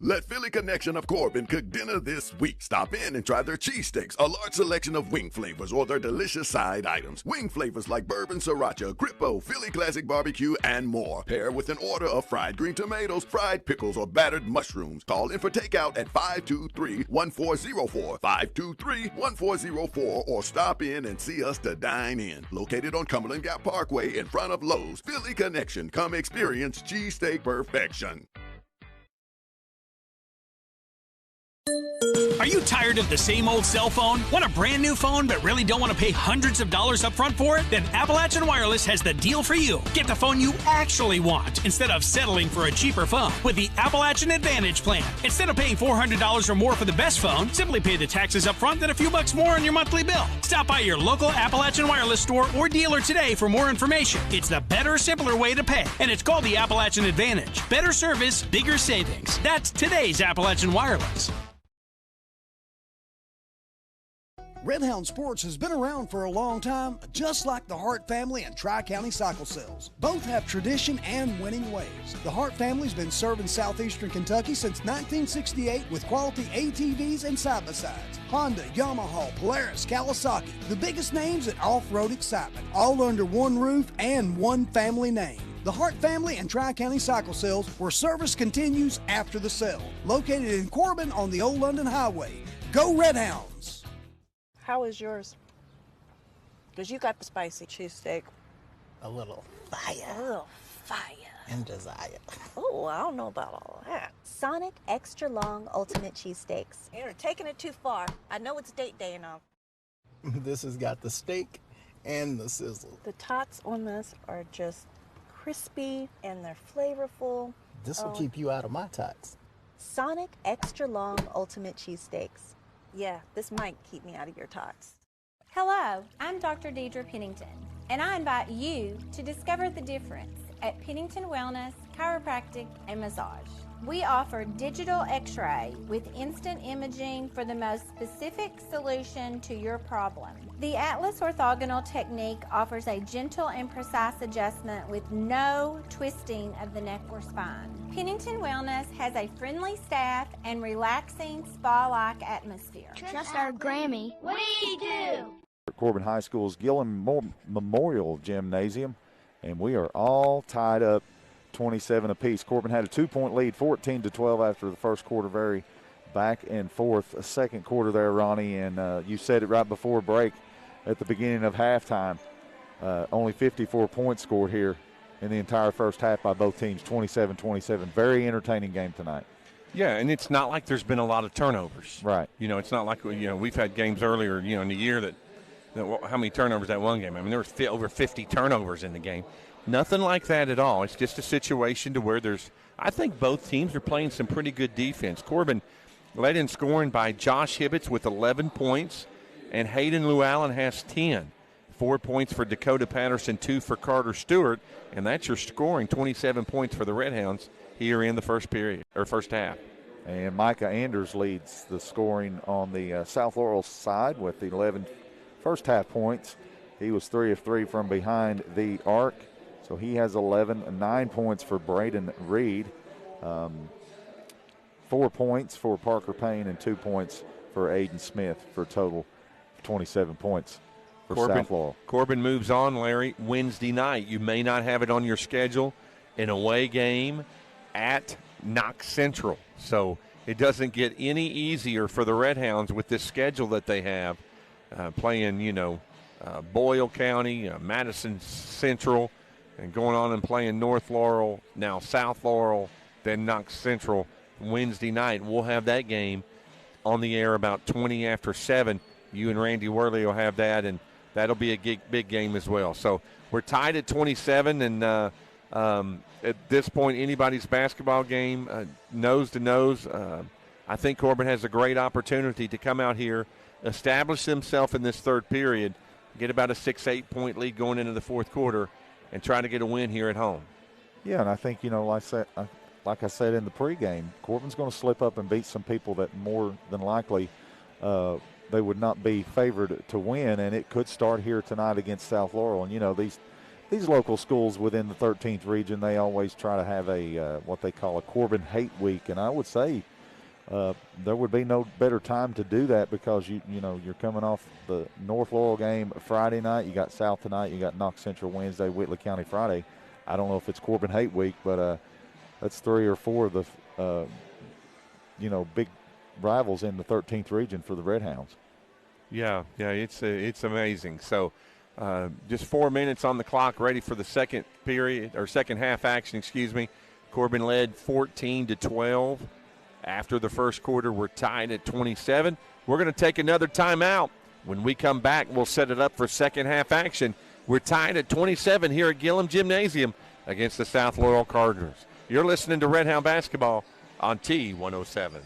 Let Philly Connection of Corbin cook dinner this week. Stop in and try their cheesesteaks, a large selection of wing flavors, or their delicious side items. Wing flavors like bourbon sriracha, grippo, Philly classic barbecue, and more. Pair with an order of fried green tomatoes, fried pickles, or battered mushrooms. Call in for takeout at 523-1404, 523-1404, or stop in and see us to dine in. Located on Cumberland Gap Parkway in front of Lowe's. Philly Connection. Come experience cheesesteak perfection. Are you tired of the same old cell phone? Want a brand new phone but really don't want to pay hundreds of dollars up front for it? Then Appalachian Wireless has the deal for you. Get the phone you actually want instead of settling for a cheaper phone with the Appalachian Advantage plan. Instead of paying $400 or more for the best phone, simply pay the taxes up front and a few bucks more on your monthly bill. Stop by your local Appalachian Wireless store or dealer today for more information. It's the better, simpler way to pay, and it's called the Appalachian Advantage. Better service, bigger savings. That's today's Appalachian Wireless. Redhound Sports has been around for a long time, just like the Hart family and Tri-County Cycle Sales. Both have tradition and winning ways. The Hart family's been serving southeastern Kentucky since 1968 with quality ATVs and side-by-sides. Honda, Yamaha, Polaris, Kawasaki, the biggest names in off-road excitement, all under one roof and one family name. The Hart family and Tri-County Cycle Sales, where service continues after the sale. Located in Corbin on the Old London Highway. Go Redhounds! How is yours? Because you got the spicy cheesesteak. A little fire. A little fire. And desire. Oh, I don't know about all that. Sonic Extra Long Ultimate Cheesesteaks. You're taking it too far. I know it's date day and all. This has got the steak and the sizzle. The tots on this are just crispy and they're flavorful. This will keep you out of my tots. Sonic Extra Long Ultimate Cheesesteaks. Yeah, this might keep me out of your tots. Hello, I'm Dr. Deidre Pennington, and I invite you to discover the difference at Pennington Wellness, Chiropractic, and Massage. We offer digital x-ray with instant imaging for the most specific solution to your problem. The Atlas orthogonal technique offers a gentle and precise adjustment with no twisting of the neck or spine. Pennington Wellness has a friendly staff and relaxing spa-like atmosphere. Trust our Grammy. We do! Corbin High School's Gillum Memorial Gymnasium, and we are all tied up 27 apiece. Corbin had a 2-point lead, 14-12 after the first quarter. Very back and forth. A second quarter there, Ronnie, and you said it right before break at the beginning of halftime. Only 54 points scored here in the entire first half by both teams, 27-27. Very entertaining game tonight. Yeah, and it's not like there's been a lot of turnovers. Right. You know, it's not like, you know, we've had games earlier, you know, in the year that how many turnovers that one game? I mean, there were over 50 turnovers in the game. Nothing like that at all. It's just a situation to where there's I think both teams are playing some pretty good defense. Corbin led in scoring by Josh Hibbets with 11 points, and Hayden Llewellyn has 10. 4 points for Dakota Patterson, 2 for Carter Stewart, and that's your scoring, 27 points for the Redhounds here in the first half. And Micah Anders leads the scoring on the South Laurel side with 11 first half points. He was 3 of 3 from behind the arc, so he has 11, 9 points for Braden Reed, 4 points for Parker Payne, and 2 points for Aiden Smith for a total of 27 points for South Laurel. Corbin moves on, Larry, Wednesday night. You may not have it on your schedule, an away game at Knox Central. So it doesn't get any easier for the Redhounds with this schedule that they have, playing, Boyle County, Madison Central, and going on and playing North Laurel, now South Laurel, then Knox Central Wednesday night. We'll have that game on the air about 20 after 7. You and Randy Worley will have that, and that'll be a big game as well. So we're tied at 27, and at this point, anybody's basketball game, nose to nose. I think Corbin has a great opportunity to come out here, establish himself in this third period, get about a 6-8 point lead going into the fourth quarter, and try to get a win here at home. Yeah, and I think, like I said in the pregame, Corbin's going to slip up and beat some people that more than likely they would not be favored to win, and it could start here tonight against South Laurel. And, these local schools within the 13th region, they always try to have a what they call a Corbin Hate Week, and I would say there would be no better time to do that because you're coming off the North Laurel game Friday night, you got South tonight, you got Knox Central Wednesday, Whitley County Friday. I don't know if it's Corbin Hate Week, but that's 3 or 4 of the big rivals in the 13th region for the Redhounds. Yeah, it's amazing. So. Just 4 minutes on the clock, ready for the second half action, Corbin led 14-12. After the first quarter, we're tied at 27. We're going to take another timeout. When we come back, we'll set it up for second half action. We're tied at 27 here at Gillum Gymnasium against the South Laurel Cardinals. You're listening to Redhound Basketball on T107.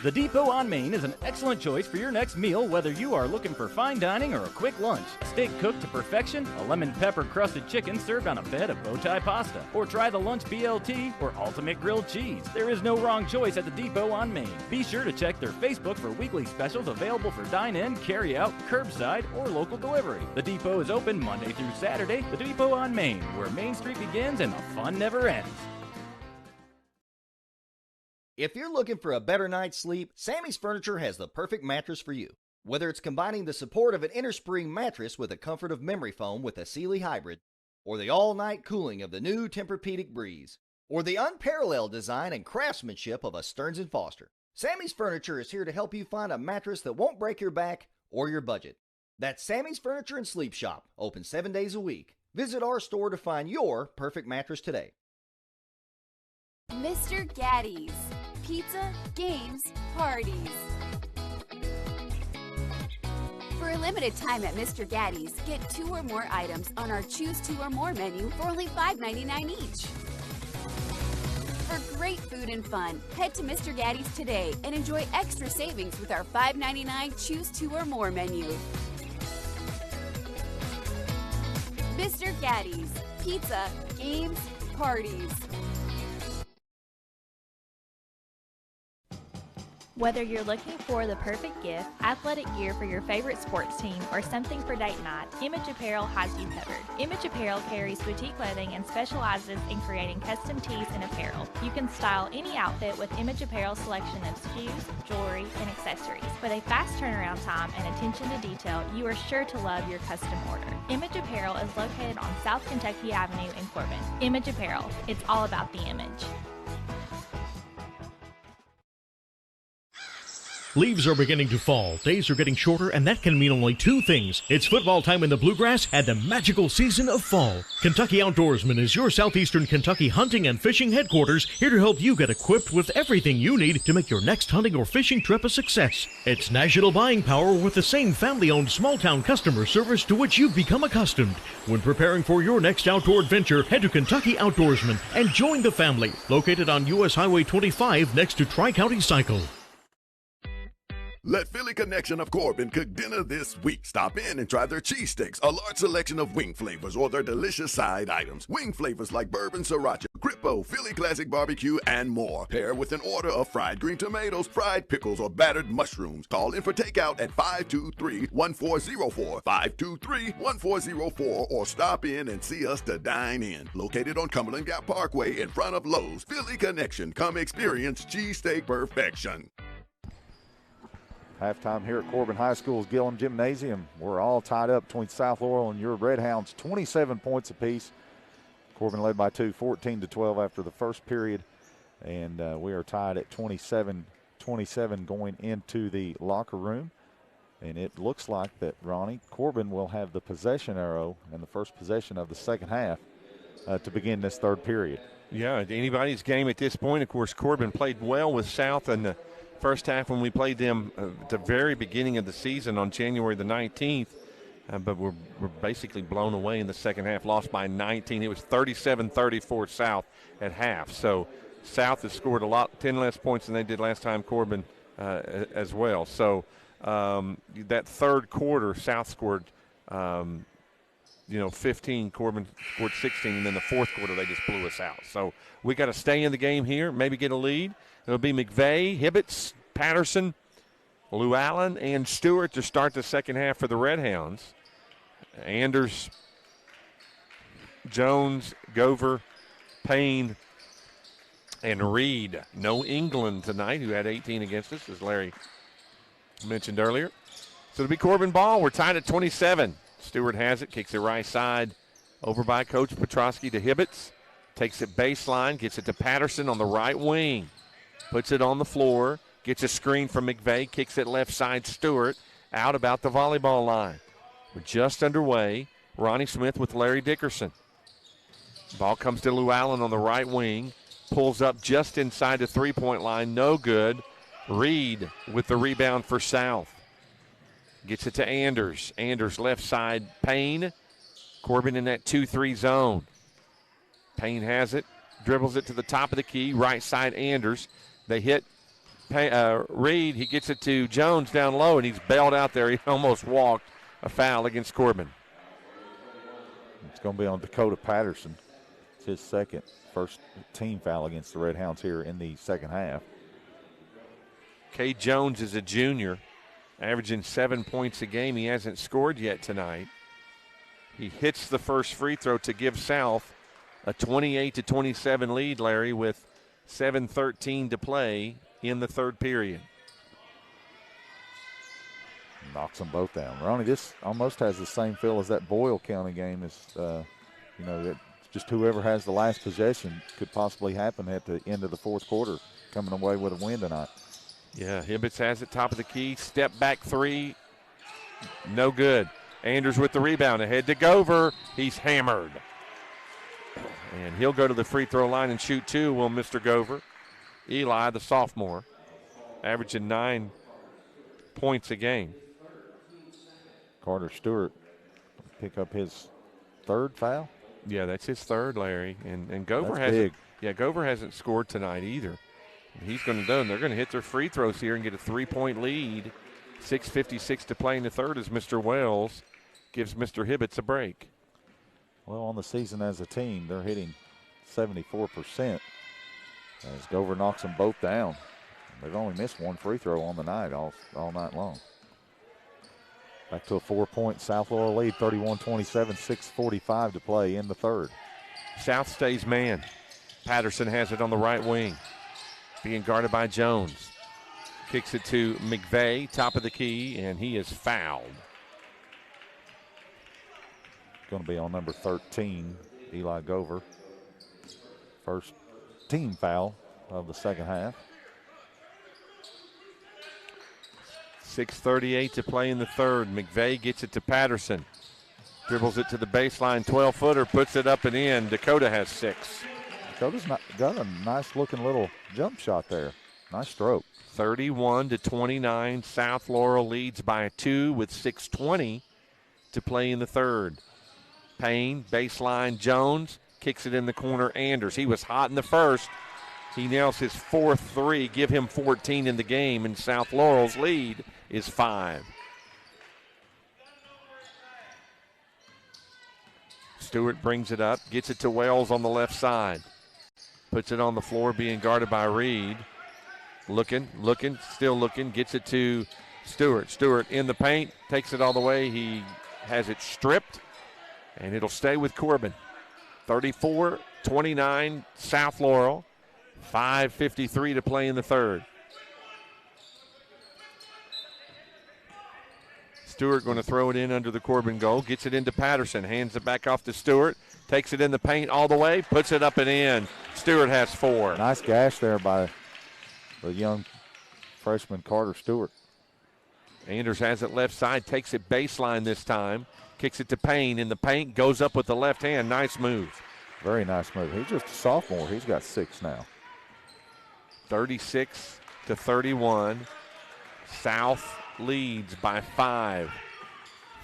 The Depot on Main is an excellent choice for your next meal, whether you are looking for fine dining or a quick lunch. Steak cooked to perfection, a lemon pepper crusted chicken served on a bed of bow tie pasta, or try the lunch BLT or ultimate grilled cheese. There is no wrong choice at the Depot on Main. Be sure to check their Facebook for weekly specials available for dine-in, carry-out, curbside, or local delivery. The Depot is open Monday through Saturday. The Depot on Main, where Main Street begins and the fun never ends. If you're looking for a better night's sleep, Sammy's Furniture has the perfect mattress for you. Whether it's combining the support of an innerspring mattress with the comfort of memory foam with a Sealy hybrid, or the all-night cooling of the new Tempur-Pedic Breeze, or the unparalleled design and craftsmanship of a Stearns & Foster, Sammy's Furniture is here to help you find a mattress that won't break your back or your budget. That's Sammy's Furniture and Sleep Shop, open 7 days a week. Visit our store to find your perfect mattress today. Mr. Gaddy's. Pizza, games, parties. For a limited time at Mr. Gaddy's, get 2 or more items on our Choose 2 or More menu for only $5.99 each. For great food and fun, head to Mr. Gaddy's today and enjoy extra savings with our $5.99 Choose 2 or More menu. Mr. Gaddy's. Pizza, games, parties. Whether you're looking for the perfect gift, athletic gear for your favorite sports team, or something for date night, Image Apparel has you covered. Image Apparel carries boutique clothing and specializes in creating custom tees and apparel. You can style any outfit with Image Apparel's selection of shoes, jewelry, and accessories. With a fast turnaround time and attention to detail, you are sure to love your custom order. Image Apparel is located on South Kentucky Avenue in Corbin. Image Apparel, it's all about the image. Leaves are beginning to fall, days are getting shorter, and that can mean only two things. It's football time in the Bluegrass and the magical season of fall. Kentucky Outdoorsman is your southeastern Kentucky hunting and fishing headquarters, here to help you get equipped with everything you need to make your next hunting or fishing trip a success. It's national buying power with the same family-owned small-town customer service to which you've become accustomed. When preparing for your next outdoor adventure, head to Kentucky Outdoorsman and join the family. Located on U.S. Highway 25 next to Tri-County Cycle. Let Philly Connection of Corbin cook dinner this week. Stop in and try their cheesesteaks, a large selection of wing flavors, or their delicious side items. Wing flavors like bourbon sriracha, grippo, Philly classic barbecue, and more. Pair with an order of fried green tomatoes, fried pickles, or battered mushrooms. Call in for takeout at 523-1404, 523-1404, or stop in and see us to dine in. Located on Cumberland Gap Parkway in front of Lowe's. Philly Connection. Come experience cheesesteak perfection. Halftime here at Corbin High School's Gillum Gymnasium. We're all tied up between South Laurel and your Redhounds, 27 points apiece. Corbin led by 2, 14-12 after the first period. And we are tied at 27-27 going into the locker room. And it looks like that, Ronnie, Corbin will have the possession arrow in the first possession of the second half to begin this third period. Yeah, anybody's game at this point. Of course, Corbin played well with South in the first half when we played them at the very beginning of the season on January the 19th. But we're basically blown away in the second half, lost by 19. It was 37-34 South at half. So South has scored 10 less points than they did last time, Corbin as well. So that third quarter, South scored 15, Corbin scored 16, and then the fourth quarter they just blew us out. So we got to stay in the game here, maybe get a lead. It'll be McVeigh, Hibbets, Patterson, Llewellyn, and Stewart to start the second half for the Redhounds. Anders, Jones, Gover, Payne, and Reed. No England tonight, who had 18 against us, as Larry mentioned earlier. So it'll be Corbin ball. We're tied at 27. Stewart has it, kicks it right side, over by Coach Petrosky to Hibbets. Takes it baseline, gets it to Patterson on the right wing. Puts it on the floor, gets a screen from McVeigh, kicks it left side, Stewart, out about the volleyball line. We're just underway. Ronnie Smith with Larry Dickerson. Ball comes to Llewellyn on the right wing, pulls up just inside the three-point line, no good. Reed with the rebound for South. Gets it to Anders. Anders left side, Payne. Corbin in that 2-3 zone. Payne has it, dribbles it to the top of the key, right side Anders. They hit Reed. He gets it to Jones down low, and he's bailed out there. He almost walked. A foul against Corbin. It's going to be on Dakota Patterson. It's his first team foul against the Redhounds here in the second half. Kay Jones is a junior, averaging 7 points a game. He hasn't scored yet tonight. He hits the first free throw to give South a 28-27 lead, Larry, with 7:13 to play in the third period. Knocks them both down. Ronnie, this almost has the same feel as that Boyle County game. That just whoever has the last possession could possibly happen at the end of the fourth quarter, coming away with a win tonight. Yeah, Hibbets has it, top of the key, step back three, no good. Anders with the rebound, ahead to Gover. He's hammered. And he'll go to the free throw line and shoot two, will Mr. Gover. Eli, the sophomore, averaging 9 points a game. Carter Stewart pick up his third foul. Yeah, that's his third, Larry. And Gover hasn't. Big. Yeah, Gover hasn't scored tonight either. He's going to do, and they're going to hit their free throws here and get a 3-point lead. 6:56 to play in the third as Mr. Wells gives Mr. Hibbets a break. Well, on the season as a team, they're hitting 74%. As Gover knocks them both down. They've only missed one free throw on the night all night long. Back to a 4-point South Laurel lead, 31-27, 6:45 to play in the third. South stays man. Patterson has it on the right wing, being guarded by Jones. Kicks it to McVeigh, top of the key, and he is fouled. Going to be on number 13, Eli Gover. First team foul of the second half. 6:38 to play in the third. McVeigh gets it to Patterson. Dribbles it to the baseline, 12-footer, puts it up and in. Dakota has 6. Dakota's got a nice-looking little jump shot there. Nice stroke. 31-29. South Laurel leads by 2 with 6:20 to play in the third. Payne, baseline, Jones, kicks it in the corner, Anders. He was hot in the first. He nails his 4th three, give him 14 in the game, and South Laurel's lead is 5. Stewart brings it up, gets it to Wells on the left side. Puts it on the floor, being guarded by Reed. Looking, still looking, gets it to Stewart. Stewart in the paint, takes it all the way. He has it stripped, and it'll stay with Corbin. 34-29, South Laurel. 5:53 to play in the third. Stewart going to throw it in under the Corbin goal. Gets it into Patterson. Hands it back off to Stewart. Takes it in the paint all the way. Puts it up and in. Stewart has 4. Nice gash there by the young freshman Carter Stewart. Anders has it left side. Takes it baseline this time. Kicks it to Payne in the paint. Goes up with the left hand. Nice move. Very nice move. He's just a sophomore. He's got 6 now. 36-31. South leads by 5.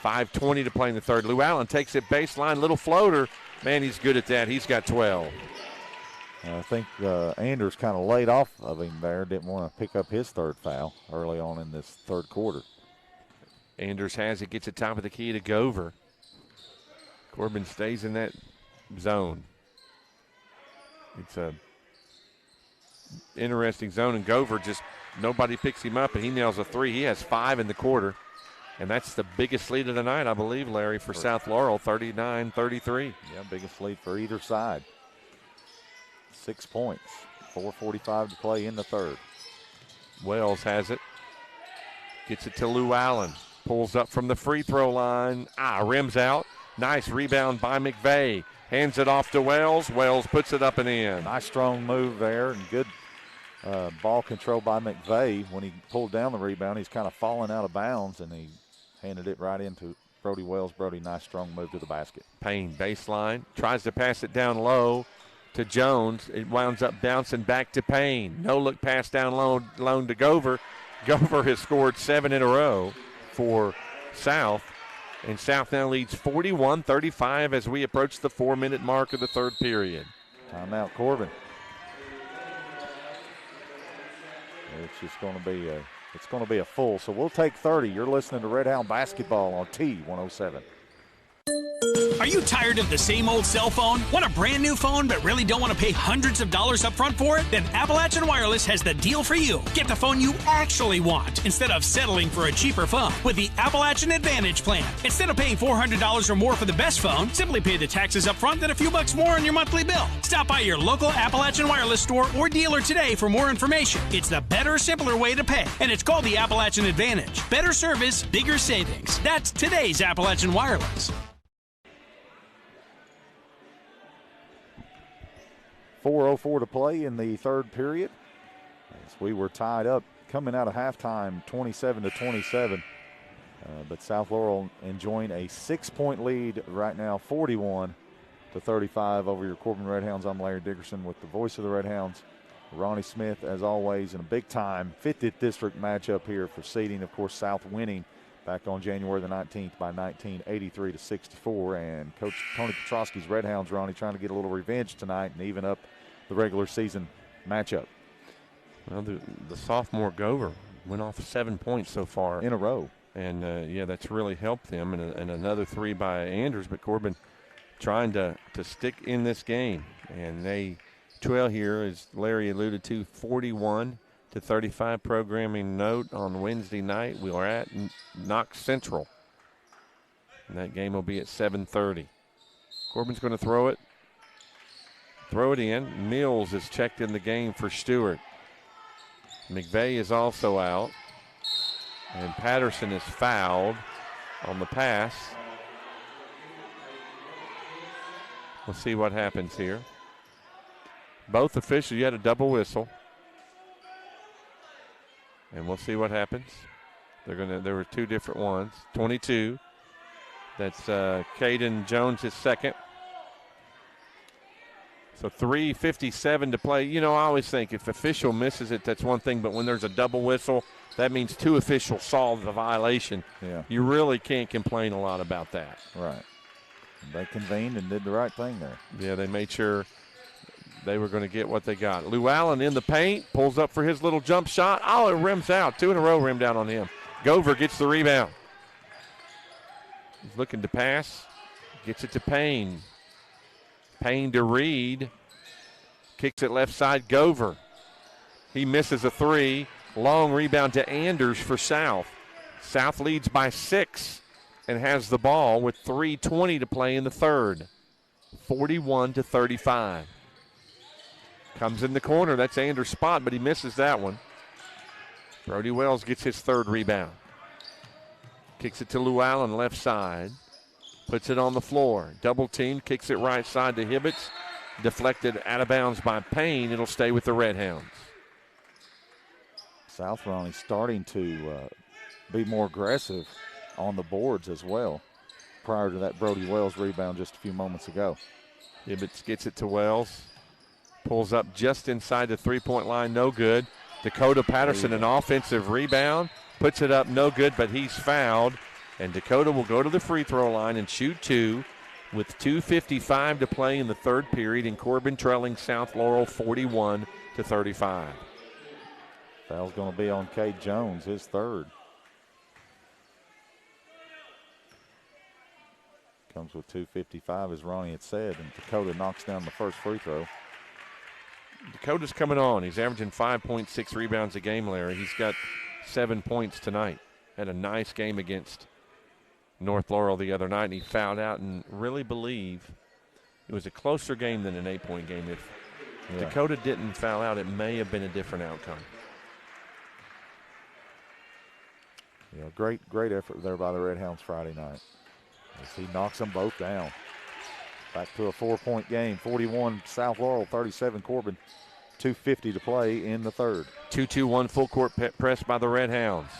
5:20 to play in the third. Lou Allen takes it baseline, little floater. Man, he's good at that. He's got 12. I think Anders kind of laid off of him there. Didn't want to pick up his 3rd foul early on in this 3rd quarter. Anders has it, gets it top of the key to Gover. Corbin stays in that zone. It's a interesting zone, and Gover just nobody picks him up, and he nails a 3. He has 5 in the quarter, and that's the biggest lead of the night, I believe, Larry, for South Laurel, 39-33. Yeah, biggest lead for either side. 6 points, 4:45 to play in the third. Wells has it, gets it to Lou Allen, pulls up from the free throw line, rims out. Nice rebound by McVeigh. Hands it off to Wells. Wells puts it up and in. Nice strong move there, and good ball control by McVeigh. When he pulled down the rebound, he's kind of falling out of bounds, and he handed it right into Brody Wells. Brody, nice strong move to the basket. Payne, baseline, tries to pass it down low to Jones. It winds up bouncing back to Payne. No look pass down low to Gover. Gover has scored 7 in a row for South. And South now leads 41-35 as we approach the 4-minute mark of the third period. Timeout, Corbin. It's just going to be a full. So we'll take 30. You're listening to Redhound Basketball on T107. Are you tired of the same old cell phone? Want a brand new phone but really don't want to pay hundreds of dollars up front for it? Then Appalachian Wireless has the deal for you. Get the phone you actually want instead of settling for a cheaper phone with the Appalachian Advantage plan. Instead of paying $400 or more for the best phone, simply pay the taxes up front, then a few bucks more on your monthly bill. Stop by your local Appalachian Wireless store or dealer today for more information. It's the better, simpler way to pay, and it's called the Appalachian Advantage. Better service, bigger savings. That's today's Appalachian Wireless. 4:04 to play in the third period. As we were tied up coming out of halftime, 27-27. But South Laurel enjoying a 6-point lead right now, 41-35 over your Corbin Redhounds. I'm Larry Dickerson with the voice of the Redhounds, Ronnie Smith, as always, in a big-time 50th district matchup here for seeding. Of course, South winning back on January the 19th by 19, 83-64. And Coach Tony Petrosky's Redhounds, Ronnie, trying to get a little revenge tonight and even up the regular season matchup. Well, the sophomore Gover went off 7 points so far in a row. And, that's really helped them. And another 3 by Anders, but Corbin trying to stick in this game. And they trail here, as Larry alluded to, 41-35 programming note on Wednesday night. We are at Knox Central. And that game will be at 7:30. Corbin's going to throw it in. Mills is checked in the game for Stewart. McVeigh is also out. And Patterson is fouled on the pass. We'll see what happens here. Both officials, you had a double whistle. And we'll see what happens. There were two different ones. 22. That's Caden Jones' second. So 3:57 to play. You know, I always think if official misses it, that's one thing. But when there's a double whistle, that means two officials saw the violation. Yeah. You really can't complain a lot about that. Right. They convened and did the right thing there. Yeah, they made sure they were going to get what they got. Lou Allen in the paint, pulls up for his little jump shot. Oh, it rims out. 2 in a row rimmed out on him. Gover gets the rebound. He's looking to pass. Gets it to Payne. Payne to Reed. Kicks it left side, Gover. He misses a 3. Long rebound to Anders for South. South leads by 6 and has the ball with 3:20 to play in the third. 41-35. Comes in the corner. That's Anders' spot, but he misses that one. Brody Wells gets his third rebound. Kicks it to Lou Allen, left side. Puts it on the floor. Double team, kicks it right side to Hibbets. Deflected out of bounds by Payne. It'll stay with the Redhounds. South Ronnie starting to be more aggressive on the boards as well prior to that Brody Wells rebound just a few moments ago. Hibbets gets it to Wells. Pulls up just inside the three-point line, no good. Dakota Patterson, an offensive rebound. Puts it up, no good, but he's fouled. And Dakota will go to the free throw line and shoot 2 with 2:55 to play in the third period, and Corbin trailing South Laurel 41-35. Foul's going to be on Cade Jones, his third. Comes with 2:55, as Ronnie had said, and Dakota knocks down the first free throw. Dakota's coming on. He's averaging 5.6 rebounds a game, Larry. He's got 7 points tonight. Had a nice game against North Laurel the other night, and he fouled out, and really believe it was a closer game than an 8-point game. If Dakota didn't foul out, it may have been a different outcome. Yeah, great effort there by the Redhounds Friday night as he knocks them both down. Back to a 4-point game, 41 South Laurel, 37 Corbin. 2:50 to play in the third. 2-2-1 full court press by the Redhounds.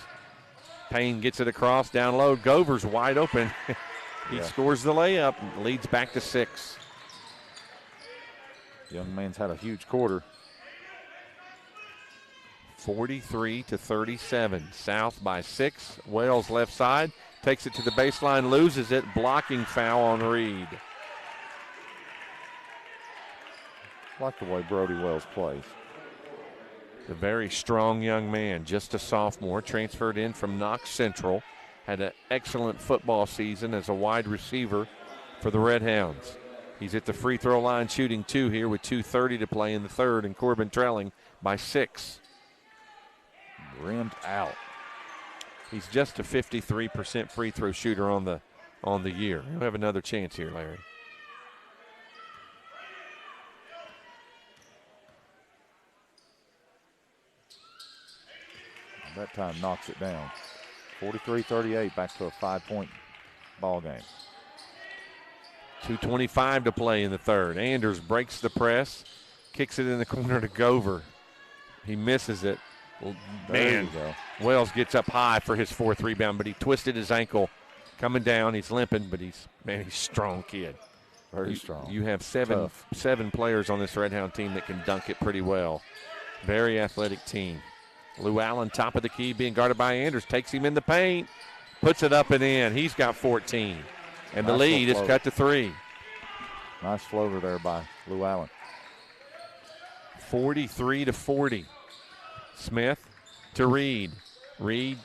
Payne gets it across, down low. Gover's wide open. He scores the layup, leads back to 6. Young man's had a huge quarter. 43-37. South by 6. Wells left side. Takes it to the baseline, loses it. Blocking foul on Reed. I like the way Brody Wells plays. A very strong young man, just a sophomore, transferred in from Knox Central. Had an excellent football season as a wide receiver for the Redhounds. He's at the free throw line shooting 2 here with 2:30 to play in the third, and Corbin trailing by 6. Rimmed out. He's just a 53% free throw shooter on the year. He'll have another chance here, Larry. That time knocks it down. 43-38, back to a 5-point ball game. 2:25 to play in the third. Anders breaks the press, kicks it in the corner to Gover. He misses it. Man, Wells gets up high for his 4th rebound, but he twisted his ankle coming down. He's limping, but he's a strong kid. Very strong. You have seven players on this Redhound team that can dunk it pretty well. Very athletic team. Lou Allen, top of the key, being guarded by Anders, takes him in the paint, puts it up and in. He's got 14. And the lead is cut to 3. Nice floater there by Lou Allen. 43-40. Smith to Reed. Reed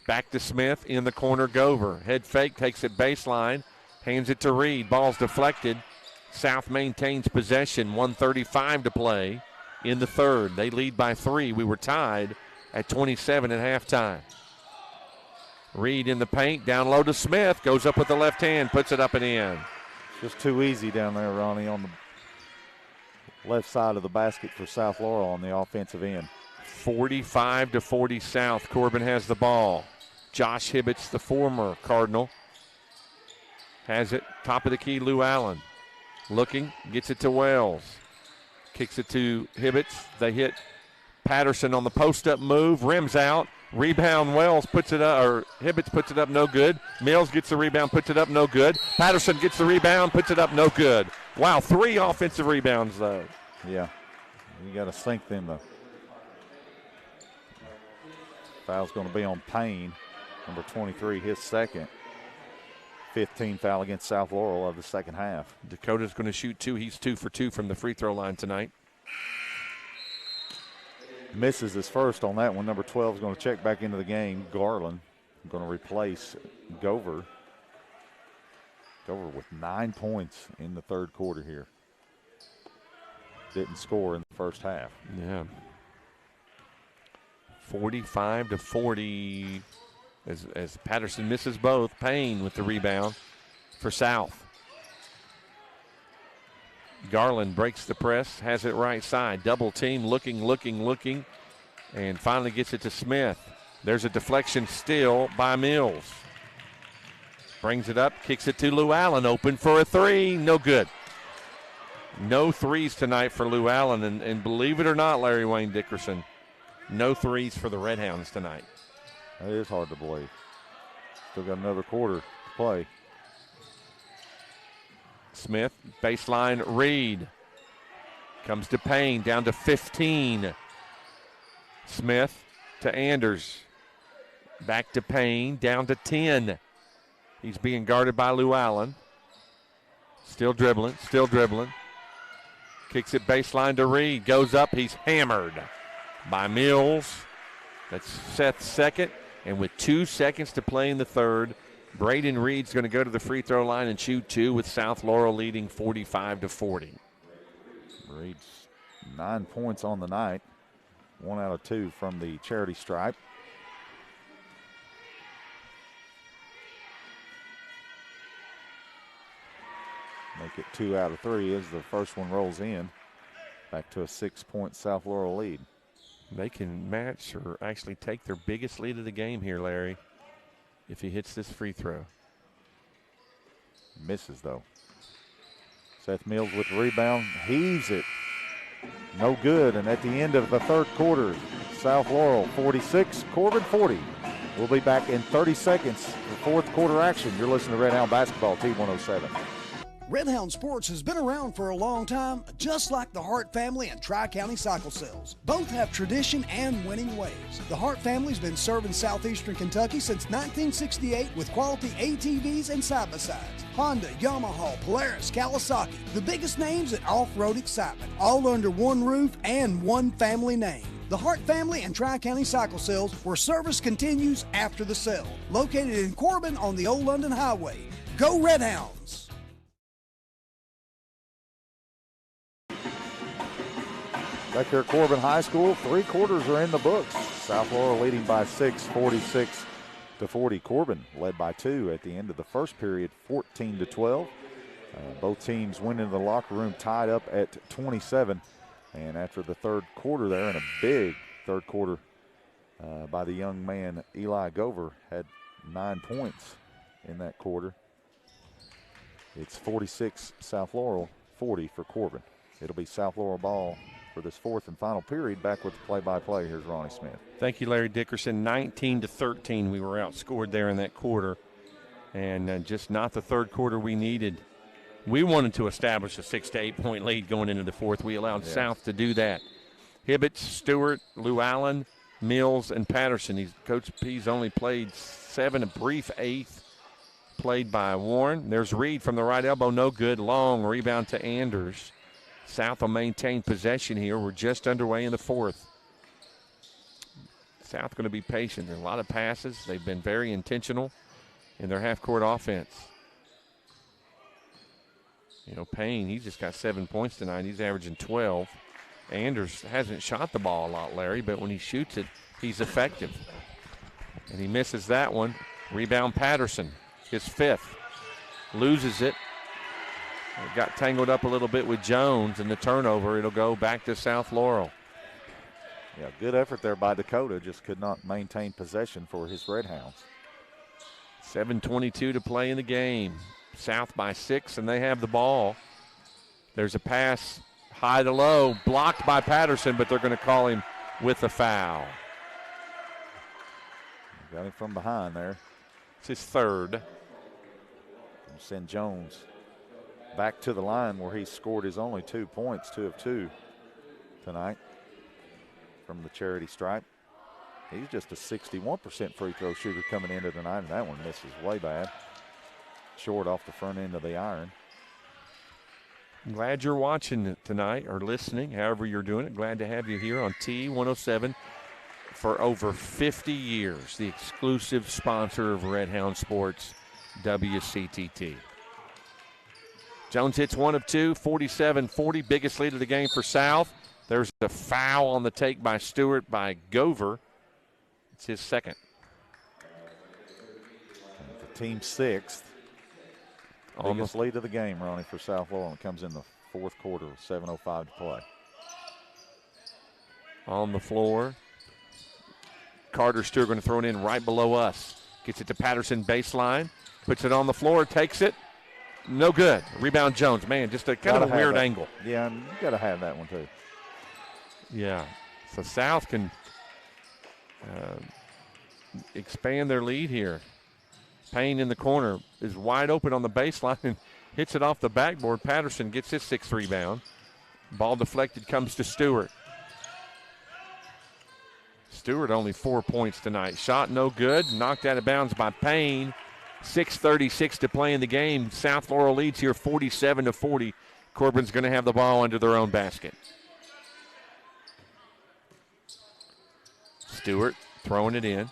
back to Smith in the corner. Gover. Head fake, takes it baseline, hands it to Reed. Ball's deflected. South maintains possession. 1:35 to play in the third. They lead by 3. We were tied at 27 at halftime. Reed in the paint, down low to Smith, goes up with the left hand, puts it up and in. Just too easy down there, Ronnie, on the left side of the basket for South Laurel on the offensive end. 45-40 South. Corbin has the ball. Josh Hibbets, the former Cardinal, has it. Top of the key, Lou Allen. Looking, gets it to Wells. Kicks it to Hibbets. They hit Patterson on the post-up move. Rims out. Rebound, Wells puts it up, or Hibbets puts it up, no good. Mills gets the rebound, puts it up, no good. Patterson gets the rebound, puts it up, no good. Wow, 3 offensive rebounds, though. Yeah, you got to sink them, though. Foul's going to be on Payne, number 23, his second. 15 foul against South Laurel of the second half. Dakota's going to shoot 2. He's 2 for 2 from the free throw line tonight. Misses his first on that one. Number 12 is going to check back into the game. Garland going to replace Gover. Gover with 9 points in the third quarter here. Didn't score in the first half. Yeah. 45-40 as Patterson misses both. Payne with the rebound for South. Garland breaks the press, has it right side. Double team, looking, and finally gets it to Smith. There's a deflection still by Mills. Brings it up, kicks it to Lou Allen, open for a 3, no good. No threes tonight for Lou Allen, and believe it or not, Larry Wayne Dickerson, no threes for the Redhounds tonight. That is hard to believe. Still got another quarter to play. Smith, baseline, Reed. Comes to Payne, down to 15. Smith to Anders. Back to Payne, down to 10. He's being guarded by Lou Allen. Still dribbling. Kicks it baseline to Reed. Goes up, he's hammered by Mills. That's Seth's second. And with 2 seconds to play in the third, Braden Reed's going to go to the free throw line and shoot 2 with South Laurel leading 45-40. Reed's 9 points on the night. 1 out of 2 from the charity stripe. Make it 2 out of 3 as the first one rolls in. Back to a 6-point South Laurel lead. They can match or actually take their biggest lead of the game here, Larry, if he hits this free throw. Misses, though. Seth Mills with the rebound, heaves it. No good, and at the end of the third quarter, South Laurel 46, Corbin 40. We'll be back in 30 seconds for fourth quarter action. You're listening to Redhound Basketball, T107. Redhound Sports has been around for a long time, just like the Hart family and Tri-County Cycle Sales. Both have tradition and winning ways. The Hart family's been serving southeastern Kentucky since 1968 with quality ATVs and side-by-sides. Honda, Yamaha, Polaris, Kawasaki, the biggest names in off-road excitement, all under one roof and one family name. The Hart family and Tri-County Cycle Sales, where service continues after the sale. Located in Corbin on the Old London Highway. Go Redhounds! Back here at Corbin High School, 3 quarters are in the books. South Laurel leading by 6, 46-40. Corbin led by 2 at the end of the first period, 14-12. Both teams went into the locker room tied up at 27. And after the third quarter there, and a big third quarter by the young man Eli Gover, had 9 points in that quarter. It's 46 South Laurel, 40 for Corbin. It'll be South Laurel ball for this fourth and final period. Back with the play-by-play, here's Ronnie Smith. Thank you, Larry Dickerson. 19-13, we were outscored there in that quarter, and just not the third quarter we needed. We wanted to establish a 6 to 8 point lead going into the fourth. We allowed South to do that. Hibbets, Stewart, Lou Allen, Mills, and Patterson. Coach P's only played 7, a brief 8th played by Warren. There's Reed from the right elbow, no good. Long rebound to Anders. South will maintain possession here. We're just underway in the fourth. South going to be patient. There's a lot of passes. They've been very intentional in their half-court offense. You know, Payne, he just got 7 points tonight. He's averaging 12. Anders hasn't shot the ball a lot, Larry, but when he shoots it, he's effective. And he misses that one. Rebound Patterson, his 5th. Loses it. Got tangled up a little bit with Jones, and the turnover, it'll go back to South Laurel. Yeah, good effort there by Dakota. Just could not maintain possession for his Redhounds. 7:22 to play in the game. South by 6, and they have the ball. There's a pass high to low, blocked by Patterson, but they're going to call him with a foul. Got him from behind there. It's his third. Send Jones back to the line where he scored his only 2 points, 2 of 2 tonight from the charity stripe. He's just a 61% free throw shooter coming into tonight, and that one misses way bad. Short off the front end of the iron. I'm glad you're watching tonight or listening, however you're doing it. Glad to have you here on T107 for over 50 years, the exclusive sponsor of Redhound Sports, WCTT. Jones hits 1 of 2, 47-40, biggest lead of the game for South. There's a foul on the take by Stewart by Gover. It's his second. The team's sixth. Biggest lead of the game, Ronnie, for South Laurel. It comes in the fourth quarter with 7:05 to play. On the floor. Carter Stewart going to throw it in right below us. Gets it to Patterson baseline. Puts it on the floor, takes it. No good. Rebound Jones. Man, just a kind of a weird angle. Yeah, and you got to have that one too. Yeah. So South can expand their lead here. Payne in the corner is wide open on the baseline and hits it off the backboard. Patterson gets his 6th rebound. Ball deflected, comes to Stewart. Stewart only 4 points tonight. Shot no good. Knocked out of bounds by Payne. 6:36 to play in the game. South Laurel leads here 47-40. Corbin's going to have the ball under their own basket. Stewart throwing it in.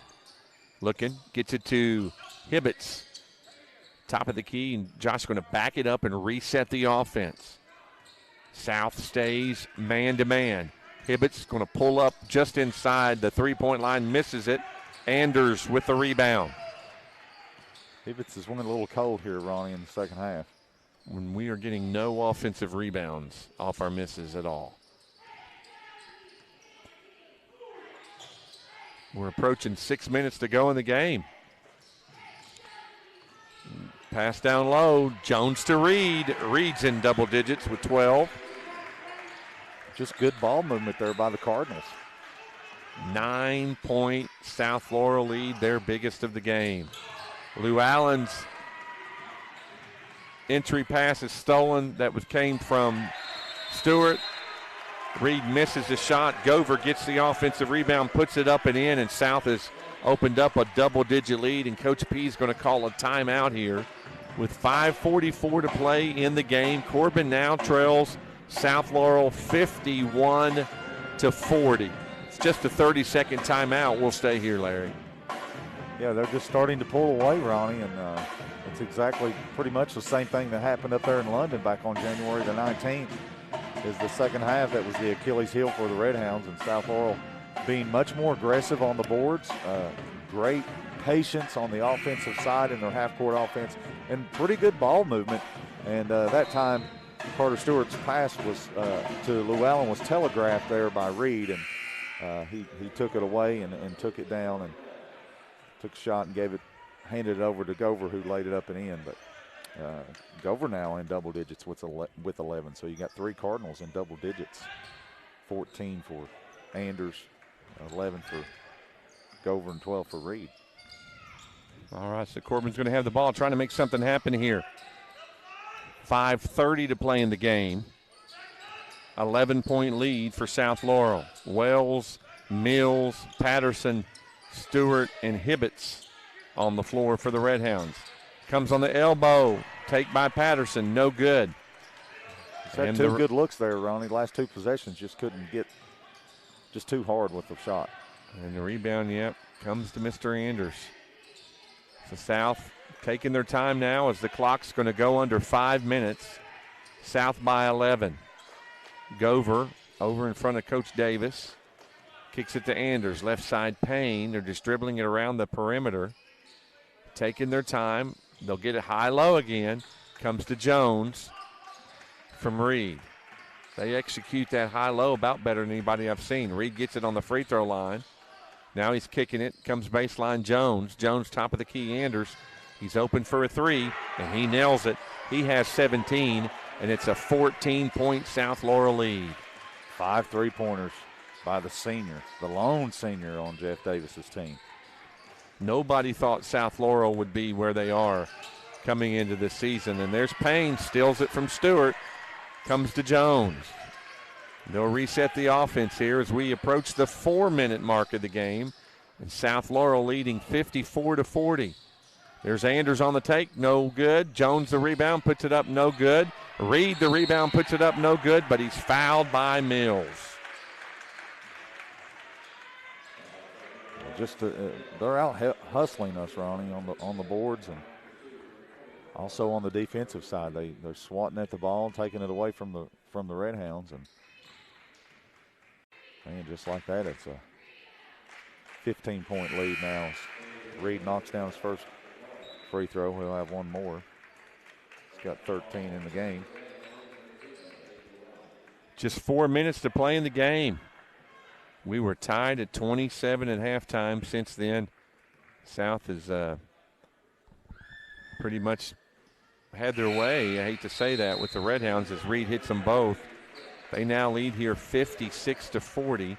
Looking. Gets it to Hibbets. Top of the key. And Josh going to back it up and reset the offense. South stays man-to-man. Hibbets going to pull up just inside the three-point line. Misses it. Anders with the rebound. Hibbets is went a little cold here, Ronnie, in the second half. When we are getting no offensive rebounds off our misses at all. We're approaching 6 minutes to go in the game. Pass down low. Jones to Reed. Reed's in double digits with 12. Just good ball movement there by the Cardinals. 9-point South Laurel lead, their biggest of the game. Lou Allen's entry pass is stolen. That came from Stewart. Reed misses the shot. Gover gets the offensive rebound, puts it up and in, and South has opened up a double-digit lead, and Coach P is going to call a timeout here with 5:44 to play in the game. Corbin now trails South Laurel 51-40. It's just a 30-second timeout. We'll stay here, Larry. Yeah, they're just starting to pull away, Ronnie, and it's exactly pretty much the same thing that happened up there in London back on January the 19th. Is the second half that was the Achilles heel for the Redhounds, and South Laurel being much more aggressive on the boards. Great patience on the offensive side in their half-court offense, and pretty good ball movement. And that time, Carter Stewart's pass was to Lou Allen was telegraphed there by Reed, and he took it away and took it down and took a shot and handed it over to Gover, who laid it up and in. But Gover now in double digits with 11. So you got 3 Cardinals in double digits. 14 for Anders, 11 for Gover, and 12 for Reed. All right, so Corbin's going to have the ball, trying to make something happen here. 5:30 to play in the game. 11-point lead for South Laurel. Wells, Mills, Patterson, Stewart, and Hibbets on the floor for the Redhounds. Comes on the elbow. Take by Patterson. No good. He's had 2 good looks there, Ronnie. Last 2 possessions just couldn't get just too hard with the shot. And the rebound, comes to Mr. Anders. So South taking their time now as the clock's going to go under 5 minutes. South by 11. Gover over in front of Coach Davis. Kicks it to Anders. Left side Payne. They're just dribbling it around the perimeter. Taking their time. They'll get it high-low again. Comes to Jones from Reed. They execute that high-low about better than anybody I've seen. Reed gets it on the free throw line. Now he's kicking it. Comes baseline Jones. Jones top of the key. Anders. He's open for a 3, and he nails it. He has 17, and it's a 14-point South Laurel lead. 5 3-pointers by the senior, the lone senior on Jeff Davis's team. Nobody thought South Laurel would be where they are coming into this season. And there's Payne, steals it from Stewart, comes to Jones. They'll reset the offense here as we approach the 4-minute mark of the game. And South Laurel leading 54-40. There's Anders on the take, no good. Jones the rebound, puts it up, no good. Reed the rebound, puts it up, no good, but he's fouled by Mills. They're out hustling us, Ronnie, on the boards, and also on the defensive side. They're swatting at the ball, taking it away from the Redhounds, and just like that, it's a 15-point lead now. Reed knocks down his first free throw. He'll have one more. He's got 13 in the game. Just 4 minutes to play in the game. We were tied at 27 at halftime. Since then, South has pretty much had their way. I hate to say that with the Redhounds as Reed hits them both. They now lead here 56-40.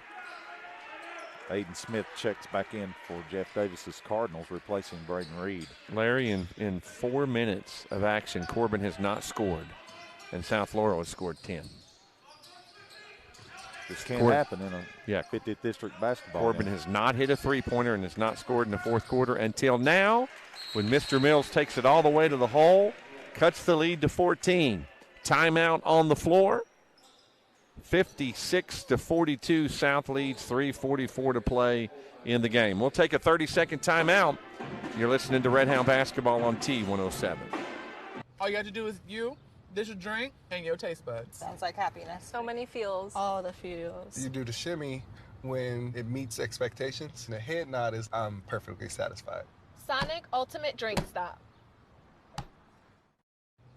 Aiden Smith checks back in for Jeff Davis's Cardinals, replacing Braden Reed. Larry, in 4 minutes of action, Corbin has not scored, and South Laurel has scored 10. This can't happen in a 50th District basketball Corbin game. has not hit a three-pointer and has not scored in the fourth quarter until now, when Mr. Mills takes it all the way to the hole, cuts the lead to 14. Timeout on the floor. 56-42, South leads, 3:44 to play in the game. We'll take a 30-second timeout. You're listening to Red Hound Basketball on T107. All you got to do is dish a drink, and your taste buds. Sounds like happiness. So many feels. All the feels. You do the shimmy when it meets expectations, and the head nod is I'm perfectly satisfied. Sonic Ultimate Drink Stop.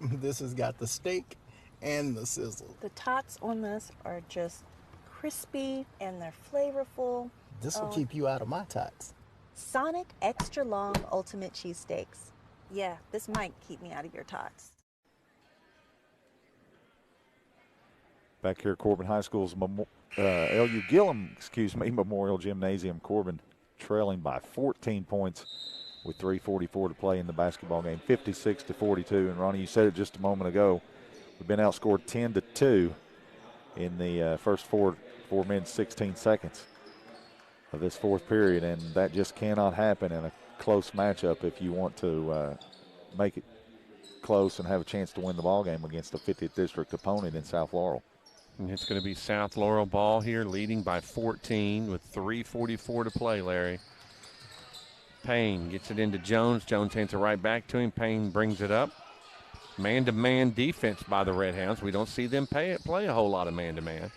This has got the steak and the sizzle. The tots on this are just crispy and they're flavorful. This will keep you out of my tots. Sonic Extra Long Ultimate Cheesesteaks. Yeah, this might keep me out of your tots. Back here at Corbin High School's LU Gillum, Memorial Gymnasium. Corbin trailing by 14 points with 3:44 to play in the basketball game, 56-42. And Ronnie, you said it just a moment ago. We've been outscored 10-2 in the first 4 minutes, 16 seconds of this fourth period, and that just cannot happen in a close matchup if you want to make it close and have a chance to win the ball game against a 50th District opponent in South Laurel. And it's going to be South Laurel ball here, leading by 14 with 3:44 to play, Larry. Payne gets it into Jones. Jones hands it right back to him. Payne brings it up. Man-to-man defense by the Redhounds. We don't see them play a whole lot of man-to-man.